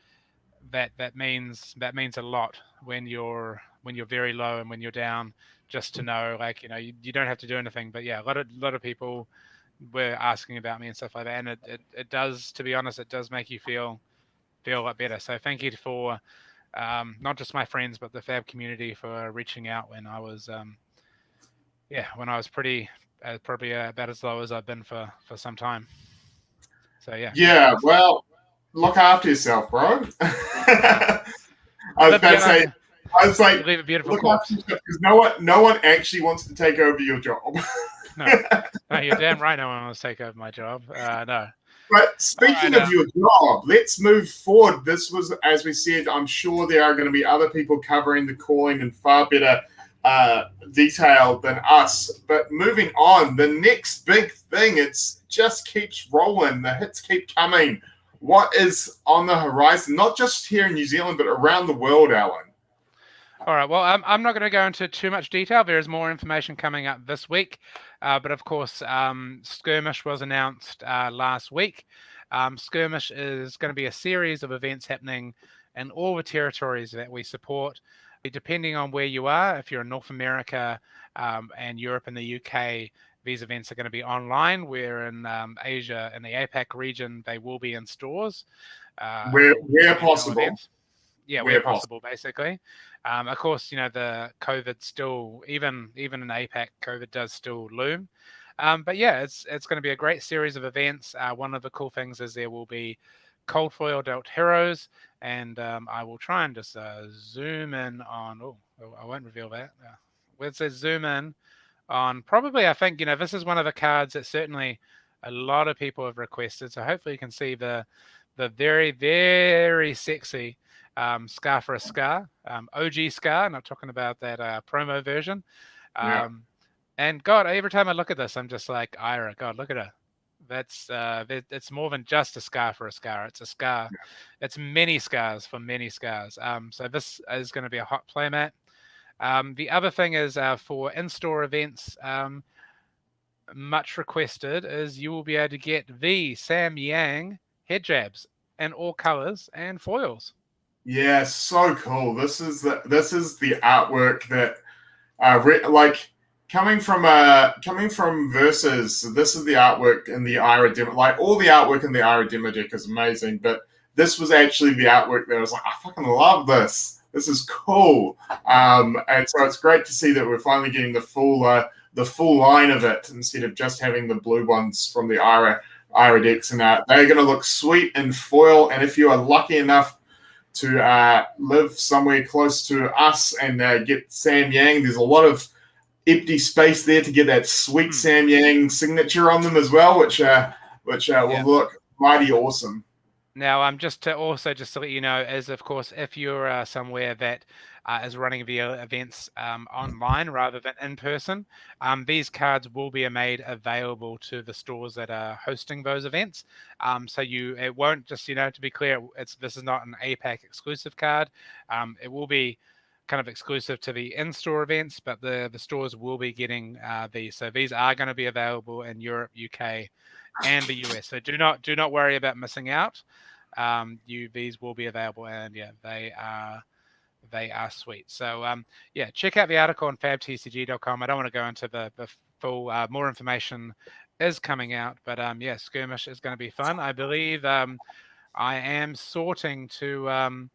that means a lot when you're very low and when you're down, just to know, like, you don't have to do anything, but a lot of people were asking about me and stuff like that, and it does, to be honest, it does make you feel feel a lot better. So thank you for not just my friends, but the Fab community for reaching out when I was, when I was pretty, probably about as low as I've been for some time. So Yeah, well, look after yourself, bro. I was about to say, I was like, you leave a beautiful look corpse. after yourself because no one actually wants to take over your job. No, you're damn right. No one wants to take over my job. No. But speaking of your job, let's move forward. This was, as we said, I'm sure there are going to be other people covering the calling in far better detail than us. But moving on, the next big thing, it's just keeps rolling. The hits keep coming. What is on the horizon, not just here in New Zealand, but around the world, Alan? All right. Well, I'm not going to go into too much detail. There is more information coming up this week. But of course, Skirmish was announced last week. Skirmish is going to be a series of events happening in all the territories that we support. Depending on where you are, if you're in North America and Europe and the UK, these events are going to be online. Where in Asia and the APAC region, they will be in stores. Where possible. Events. Yeah, where possible, basically. Of course, the COVID still, even in APAC, COVID does still loom. But yeah, it's going to be a great series of events. One of the cool things is there will be cold foil dealt heroes, and I will try and just zoom in on. Oh, I won't reveal that. Where it says zoom in on, probably I think this is one of the cards that certainly a lot of people have requested. So hopefully you can see the very, very sexy Scar for a Scar, OG Scar. Not talking about that promo version. And God, every time I look at this, I'm just like, Ira, God, look at her. That's it's more than just a scar for a scar. It's a scar. It's many scars for many scars. So this is going to be a hot playmat. The other thing is for in-store events, much requested is you will be able to get the Sam Yang head jabs in all colors and foils. Yeah, so cool. This is the artwork that coming from Versus. This is the artwork in the Ira demo. Like all the artwork in the Ira demo deck is amazing, but this was actually the artwork that I was like, I fucking love this. This is cool. And so it's great to see that we're finally getting the full line of it instead of just having the blue ones from the Ira decks, and they're going to look sweet in foil. And if you are lucky enough to live somewhere close to us and get Sam Yang, there's a lot of empty space there to get that sweet Sam Yang signature on them as well, which will look mighty awesome. Now, just to let you know, as of course, if you're somewhere that is running the events online rather than in person, these cards will be made available to the stores that are hosting those events. So it won't just, to be clear, this is not an APAC exclusive card. It will be kind of exclusive to the in-store events, but the stores will be getting these. So these are going to be available in Europe, UK, and the US. So do not worry about missing out. These will be available, and they are sweet. So check out the article on fabtcg.com. I don't want to go into the full. More information is coming out, but Skirmish is going to be fun. I believe I am sorting to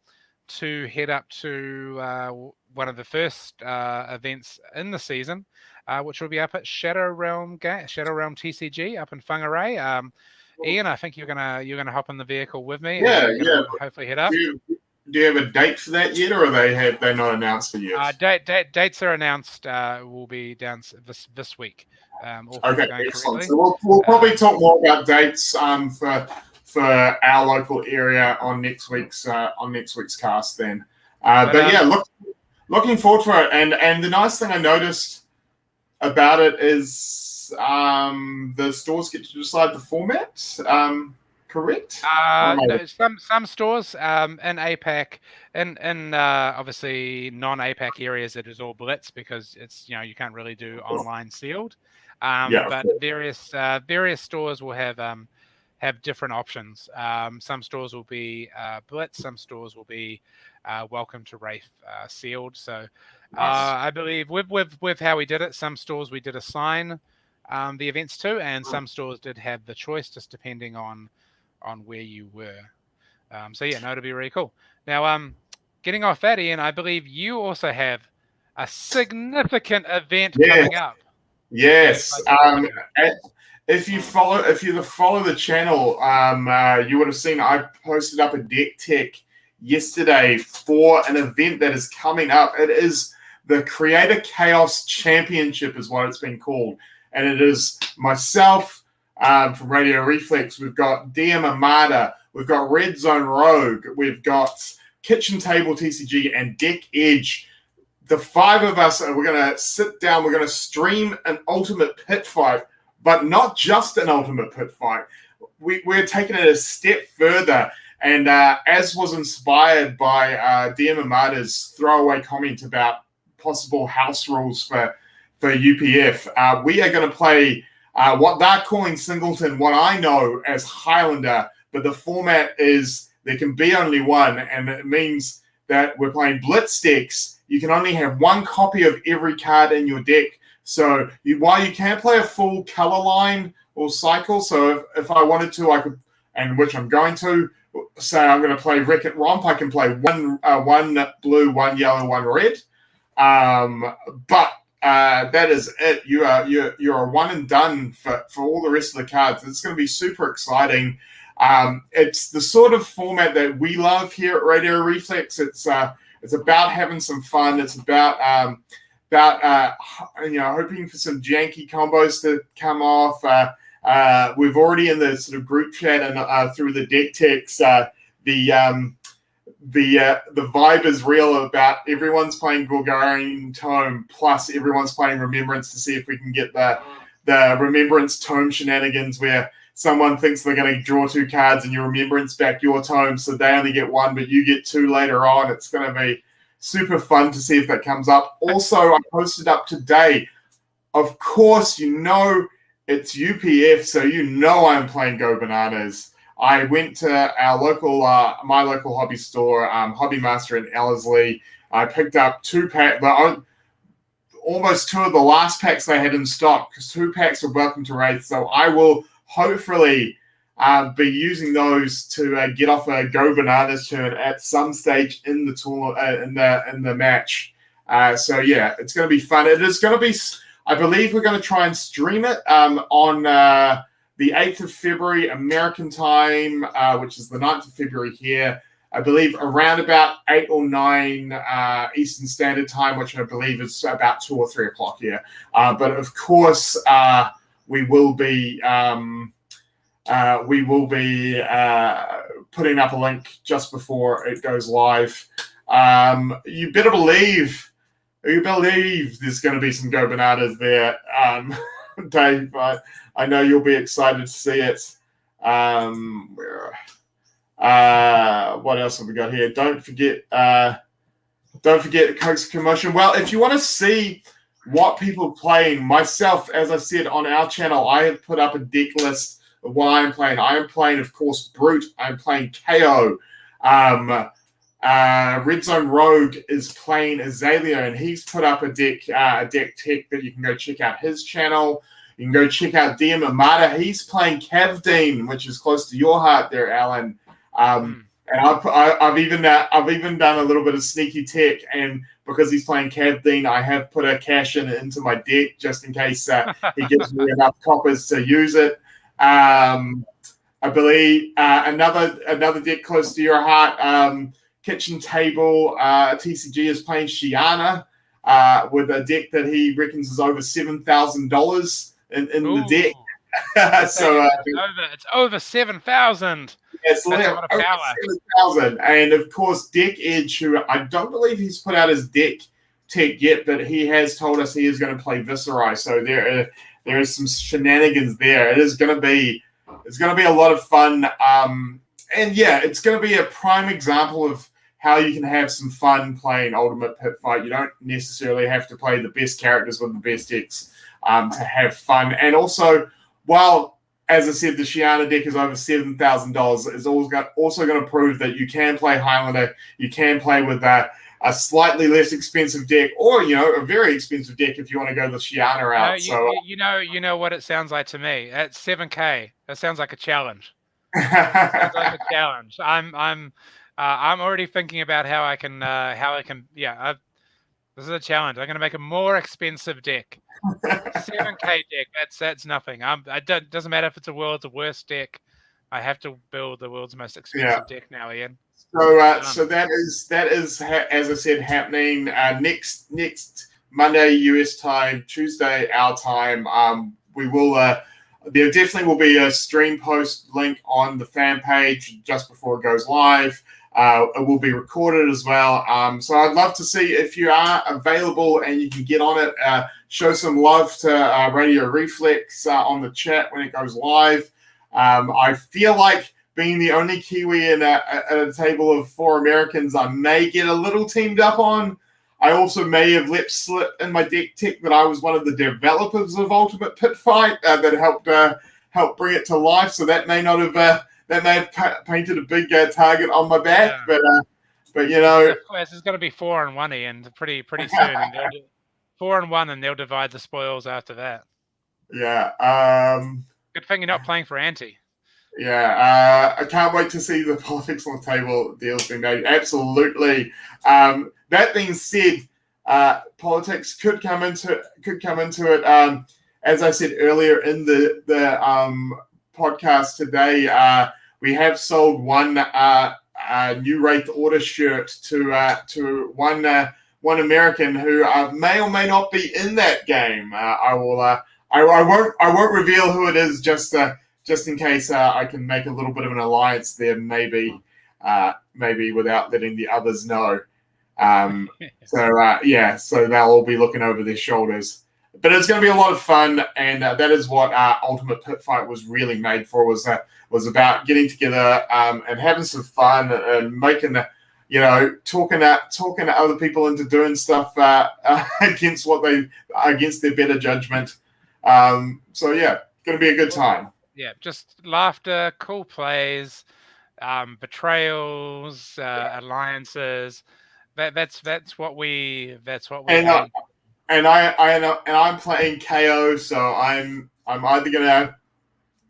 head up to one of the first events in the season, which will be up at Shadow Realm TCG up in Whangarei. Ian, I think you're gonna hop in the vehicle with me. Yeah. Hopefully head up. Do you have a date for that yet, or have they not announced it yet? Dates are announced. Will be down this week. Okay, excellent. So we'll probably talk more about dates for our local area on next week's cast then. Looking forward to it. And the nice thing I noticed about it is the stores get to decide the format. Correct? No, some stores in APAC and obviously non-APAC areas, it is all blitz because it's you can't really do online sealed. But various stores will have different options. Some stores will be blitz, some stores will be welcome to Wraith sealed. So I believe with how we did it, some stores we did assign the events to, and some stores did have the choice, just depending on where you were. So yeah, no, it'll be really cool. Now, getting off that, Ian, I believe you also have a significant event Yes, coming up. yes. Like to talk about. If you follow the channel, you would have seen I posted up a deck tech yesterday for an event that is coming up. It is the Creator Chaos Championship, is what it's been called, and it is myself from Radio Reflex. We've got DM Armada, we've got Red Zone Rogue, we've got Kitchen Table TCG, and Deck Edge. The five of us, we're going to sit down, we're going to stream an ultimate pit fight, but not just an ultimate pit fight. We're taking it a step further. And as was inspired by DM Amada's throwaway comment about possible house rules for UPF, we are going to play what they're calling Singleton, what I know as Highlander, but the format is there can be only one, and it means that we're playing Blitz decks. You can only have one copy of every card in your deck. So while you can't play a full color line or cycle, so if I wanted to, I could, and which I'm going to, say I'm going to play Wreck-It Romp, I can play one blue, one yellow, one red. But that is it. You're a one and done for all the rest of the cards. It's going to be super exciting. It's the sort of format that we love here at Radio Reflex. It's about having some fun. It's about hoping for some janky combos to come off. We've already in the sort of group chat and through the deck text, the vibe is real about everyone's playing Gorgarian Tome plus everyone's playing Remembrance to see if we can get the Remembrance Tome shenanigans where someone thinks they're going to draw two cards and you Remembrance back your Tome, so they only get one, but you get two later on. It's going to be super fun to see if that comes up. Also, I posted up today, of course, it's UPF, so I'm playing Go Bananas. I went to our my local hobby store, Hobby Master in Ellerslie. I picked up almost two of the last packs they had in stock, because 2 packs are welcome to Wraith. So I will hopefully be using those to get off a Go Bananas turn at some stage in the tournament, in the match. So yeah, it's going to be fun. It is going to be. I believe we're going to try and stream it on the 8th of February American time, which is the 9th of February here. I believe around about 8 or 9 Eastern Standard Time, which I believe is about 2 or 3 o'clock here. But of course, we will be putting up a link just before it goes live. You better believe there's going to be some Go Bananas there, Dave. I know you'll be excited to see it. What else have we got here? Don't forget Coke's Commotion. Well, if you want to see what people are playing, myself, as I said on our channel, I have put up a deck list of what I am playing. I am playing, of course, Brute. I'm playing KO. Red Zone Rogue is playing Azalea, and he's put up a deck tech that you can go check out his channel. You can go check out DM Amada. He's playing Cavdeen, which is close to your heart there, Alan. And I've even done a little bit of sneaky tech, and because he's playing Cavdeen, I have put a cash into my deck just in case he gives me enough coppers to use it. I believe another deck close to your heart. Kitchen Table TCG is playing Shiana with a deck that he reckons is over $7,000 in the deck. So it's over 7,000. Yes, that's a lot of power. 7,000. And of course, Deck Edge, who I don't believe he's put out his deck tech yet, but he has told us he is going to play Viscerai. So there is some shenanigans there. It's going to be a lot of fun. And yeah, it's going to be a prime example of how you can have some fun playing Ultimate Pit Fight. You don't necessarily have to play the best characters with the best decks to have fun. And also, while, as I said, the Shiana deck is over $7,000, it's also going to prove that you can play Highlander, you can play with a slightly less expensive deck, or a very expensive deck if you want to go the Shiana route. You know what it sounds like to me. At $7K, that sounds like a challenge. Sounds like a challenge. I'm already thinking about how I can this is a challenge. I'm going to make a more expensive deck. 7K deck. That's nothing. It doesn't matter if it's a world's worst deck. I have to build the world's most expensive deck now, Ian. So that is as I said, happening next Monday US time, Tuesday our time. We will there definitely will be a stream post link on the fan page just before it goes live. It will be recorded as well. So I'd love to see if you are available and you can get on it. Show some love to Radio Reflex on the chat when it goes live. I feel like being the only Kiwi at a table of 4 Americans, I may get a little teamed up on. I also may have let slip in my deck tech that I was one of the developers of Ultimate Pit Fight that helped bring it to life. So that may not have that may have painted a big target on my back. Yeah. But you know, this is going to be 4-1, Ian, pretty soon. And 4-1, and they'll divide the spoils after that. Yeah. Good thing you're not playing for Anti. Yeah, I can't wait to see the politics on the table deals being made. Absolutely. That being said, politics could come into it. As I said earlier in the podcast today, we have sold one new Wraith Order shirt to one American who may or may not be in that game. I won't reveal who it is just in case I can make a little bit of an alliance there, maybe without letting the others know. So they'll all be looking over their shoulders. But it's going to be a lot of fun, and that is what Ultimate Pit Fight was really made for. Was about getting together and having some fun and making talking to other people into doing stuff against their better judgment. So yeah, going to be a good time. Yeah, just laughter, cool plays, betrayals, alliances. That's what we. And I'm playing KO, so I'm either gonna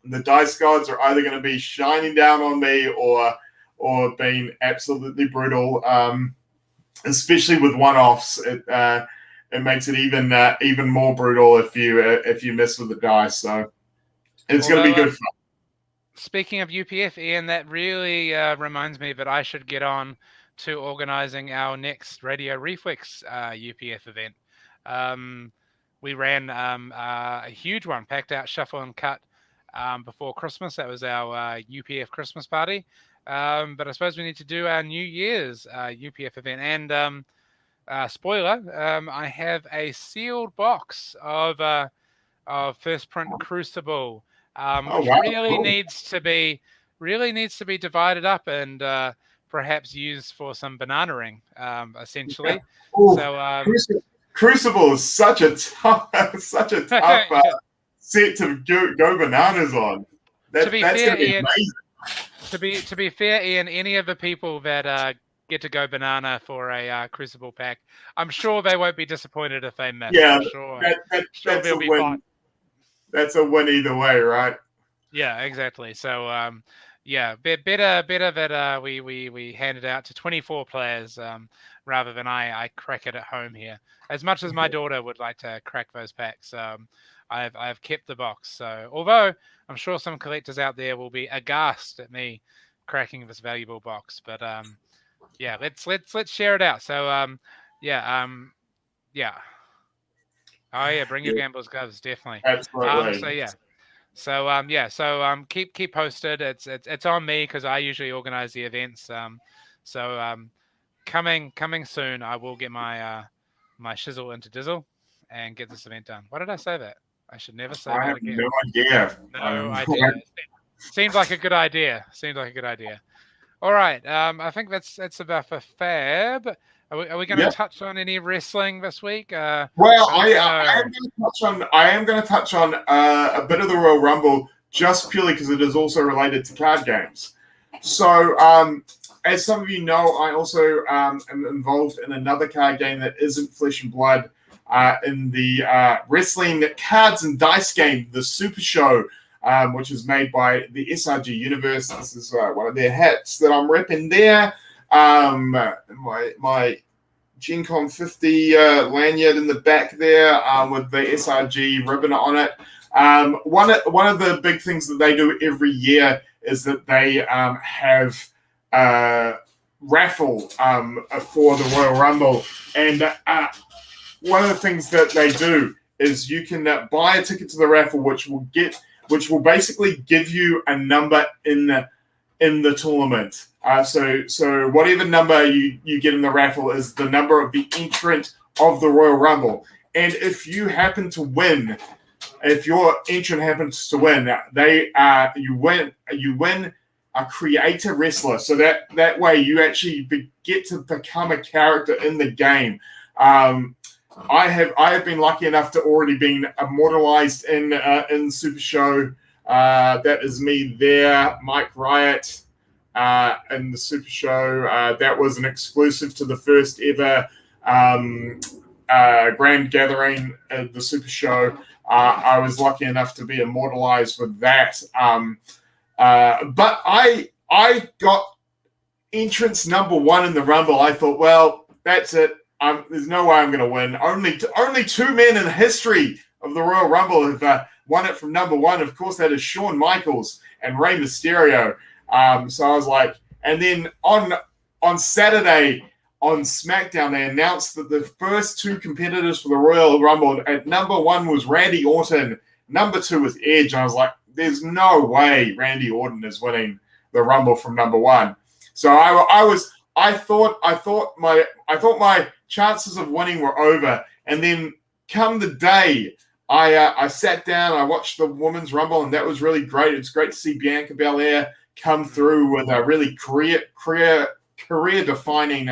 the dice gods are either gonna be shining down on me or being absolutely brutal. Especially with one-offs, it makes it even more brutal if you mess with the dice. So. It's going to be good fun. Speaking of UPF, Ian, that really reminds me that I should get on to organising our next Radio Reflex UPF event. We ran a huge one, packed out Shuffle and Cut before Christmas. That was our UPF Christmas party. But I suppose we need to do our New Year's UPF event. And spoiler, I have a sealed box of first print Crucible. Which really needs to be divided up and perhaps used for some bananaing, essentially. Ooh, so Crucible is such a tough set to go bananas on. That's going to be amazing. To be fair, Ian, any of the people that get to go banana for a Crucible pack, I'm sure they won't be disappointed if they miss. Yeah, I'm sure that's a win. That's a win either way, right? Yeah, exactly. So, better that we hand it out to 24 players rather than I crack it at home here. As much as my daughter would like to crack those packs, I've kept the box. So, although I'm sure some collectors out there will be aghast at me cracking this valuable box, but let's share it out. So, Oh yeah, bring your gamblers gloves, definitely. Absolutely. So keep posted. It's on me because I usually organize the events. Coming soon, I will get my my shizzle into dizzle and get this event done. Why did I say that? I should never say that again. No idea. No idea. Seems like a good idea. All right. I think that's about for Fab. Are we going to touch on any wrestling this week? I am going to touch on a bit of the Royal Rumble, just purely because it is also related to card games. So, as some of you know, I also am involved in another card game that isn't Flesh and Blood, in the wrestling cards and dice game, the Super Show. which is made by the SRG Universe. This is one of their hats that I'm repping there. My Gen Con 50 lanyard in the back there with the SRG ribbon on it. One of the big things that they do every year is that they have raffle for the Royal Rumble, and one of the things that they do is you can buy a ticket to the raffle, which will basically give you a number in the tournament. So whatever number you get in the raffle is the number of the entrant of the Royal Rumble, and if you happen to win. If your entrant happens to win, you win a creator wrestler. So that way you actually get to become a character in the game. I have been lucky enough to already been immortalized in Super Show. That is me there, Mike Riot, in the Super Show. That was an exclusive to the first ever Grand Gathering at the Super Show. I was lucky enough to be immortalized with that. But I got entrance number 1 in the Rumble. I thought, well, that's it. There's no way I'm going to win. Only 2 men in the history of the Royal Rumble have won it from number 1. Of course, that is Shawn Michaels and Rey Mysterio. So I was like, and then on Saturday, on SmackDown, they announced that the first 2 competitors for the Royal Rumble, at number 1 was Randy Orton, number 2 was Edge. And I was like, there's no way Randy Orton is winning the Rumble from number 1. So I thought my chances of winning were over. And then come the day, I sat down, I watched the Women's Rumble, and that was really great. It's great to see Bianca Belair come through with a really career-defining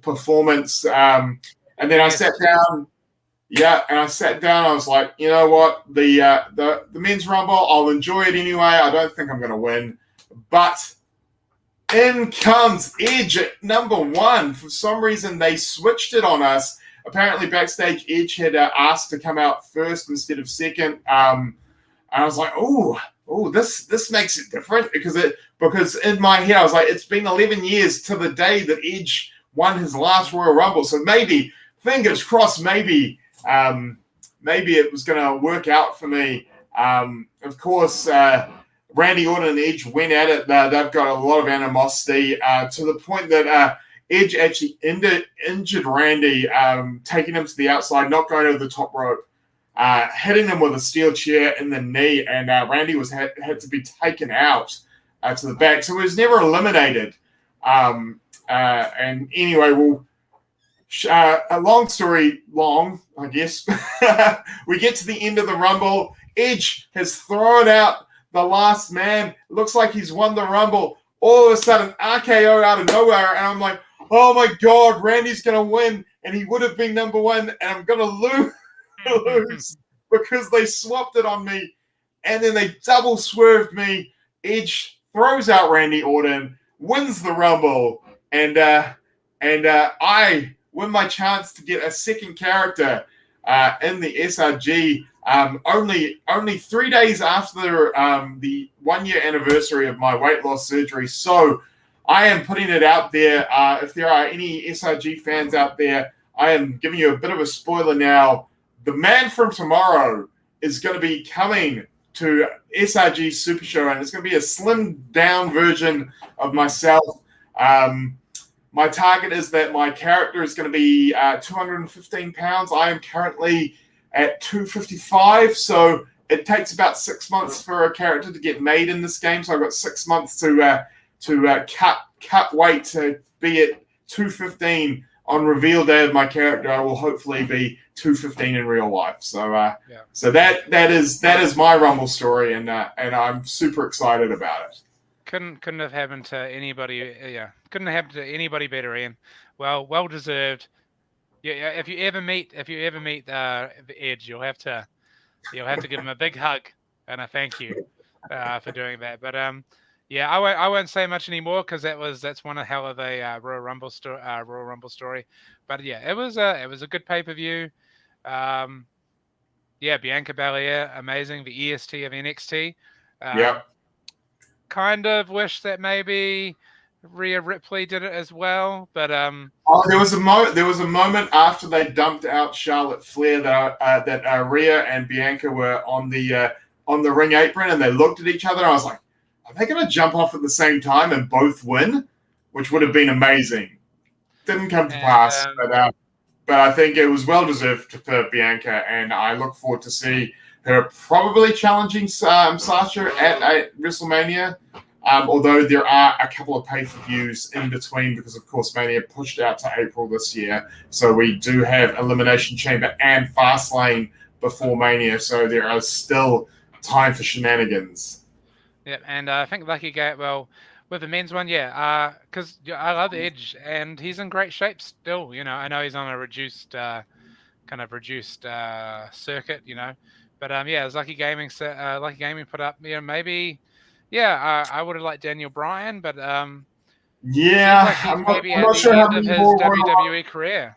performance. And then I sat down. Yeah, and I sat down. I was like, you know what? The Men's Rumble, I'll enjoy it anyway. I don't think I'm going to win. But in comes Edge at number 1. For some reason, they switched it on us. Apparently, backstage, Edge had asked to come out first instead of second. And I was like, oh, this makes it different because in my head I was like, it's been 11 years to the day that Edge won his last Royal Rumble, so maybe, fingers crossed, maybe it was going to work out for me. Of course, Randy Orton and Edge went at it. They've got a lot of animosity to the point that Edge actually injured Randy, taking him to the outside, not going over the top rope. Hitting him with a steel chair in the knee, and Randy had to be taken out to the back, so he was never eliminated. And anyway, a long story long, I guess. We get to the end of the Rumble. Edge has thrown out the last man. It looks like he's won the Rumble. All of a sudden, RKO out of nowhere, and I'm like, oh my God, Randy's going to win, and he would have been number 1, and I'm going to lose because they swapped it on me, and then they double swerved me. Edge throws out Randy Orton, wins the Rumble, and I win my chance to get a second character in the SRG. Only 3 days after the 1-year anniversary of my weight loss surgery. So I am putting it out there. If there are any SRG fans out there, I am giving you a bit of a spoiler now. The Man from Tomorrow is going to be coming to SRG Super Show, and it's going to be a slimmed down version of myself. My target is that my character is going to be 215 pounds. I am currently at 255, so it takes about 6 months for a character to get made in this game. So I've got 6 months to cut weight to be at 215 on reveal day of my character. I will hopefully be 215 in real life. So so that is my Rumble story, and I'm super excited about it. Couldn't have happened to anybody. Couldn't have happened to anybody better, Ian. Well deserved. Yeah. If you ever meet Edge, you'll have to give him a big hug and a thank you for doing that. But I won't say much anymore because that's one hell of a Royal Rumble story. But yeah, it was a good pay-per-view. Bianca Belair, amazing. The EST of NXT. Yep. Kind of wish that maybe Rhea Ripley did it as well, but Oh, there was a moment after they dumped out Charlotte Flair that Rhea and Bianca were on the ring apron, and they looked at each other. And I was like, are they going to jump off at the same time and both win? Which would have been amazing. Didn't come to pass, but I think it was well deserved for Bianca, and I look forward to see her probably challenging Sasha at WrestleMania. Although there are a couple of pay-per-views in between, because of course Mania pushed out to April this year, so we do have Elimination Chamber and Fastlane before Mania, so there is still time for shenanigans. Yeah, and I think Lucky with the men's one, because I love Edge, and he's in great shape still. I know he's on a reduced circuit, but as Lucky Gaming put up, maybe. Yeah, I would have liked Daniel Bryan, but I'm not sure how many more WWE career.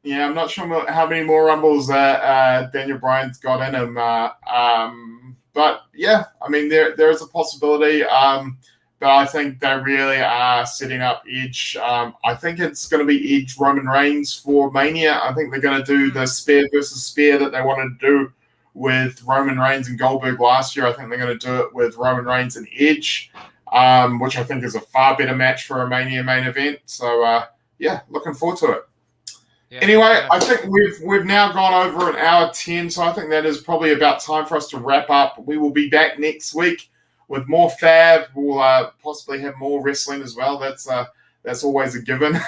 Yeah, I'm not sure how many more Rumbles Daniel Bryan's got in him. But yeah, I mean there is a possibility. But I think they really are setting up Edge. I think it's going to be Edge Roman Reigns for Mania. I think they're going to do the spear versus spear that they wanted to do with Roman Reigns and Goldberg last year. I think they're going to do it with Roman Reigns and Edge, which I think is a far better match for a Mania main event. So, looking forward to it. Yeah, anyway, I think we've now gone over an hour 10, so I think that is probably about time for us to wrap up. We will be back next week with more Fab. We'll possibly have more wrestling as well. That's always a given.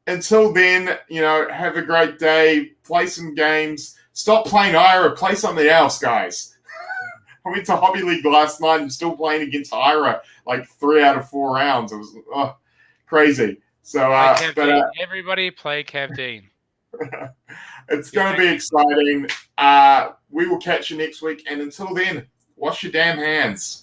Until then, have a great day. Play some games. Stop playing Ira. Play something else, guys. I went to Hobby League last night and still playing against Ira like 3 out of 4 rounds. It was crazy. So, everybody play Cav Dean. It's going to be exciting. We will catch you next week. And until then, wash your damn hands.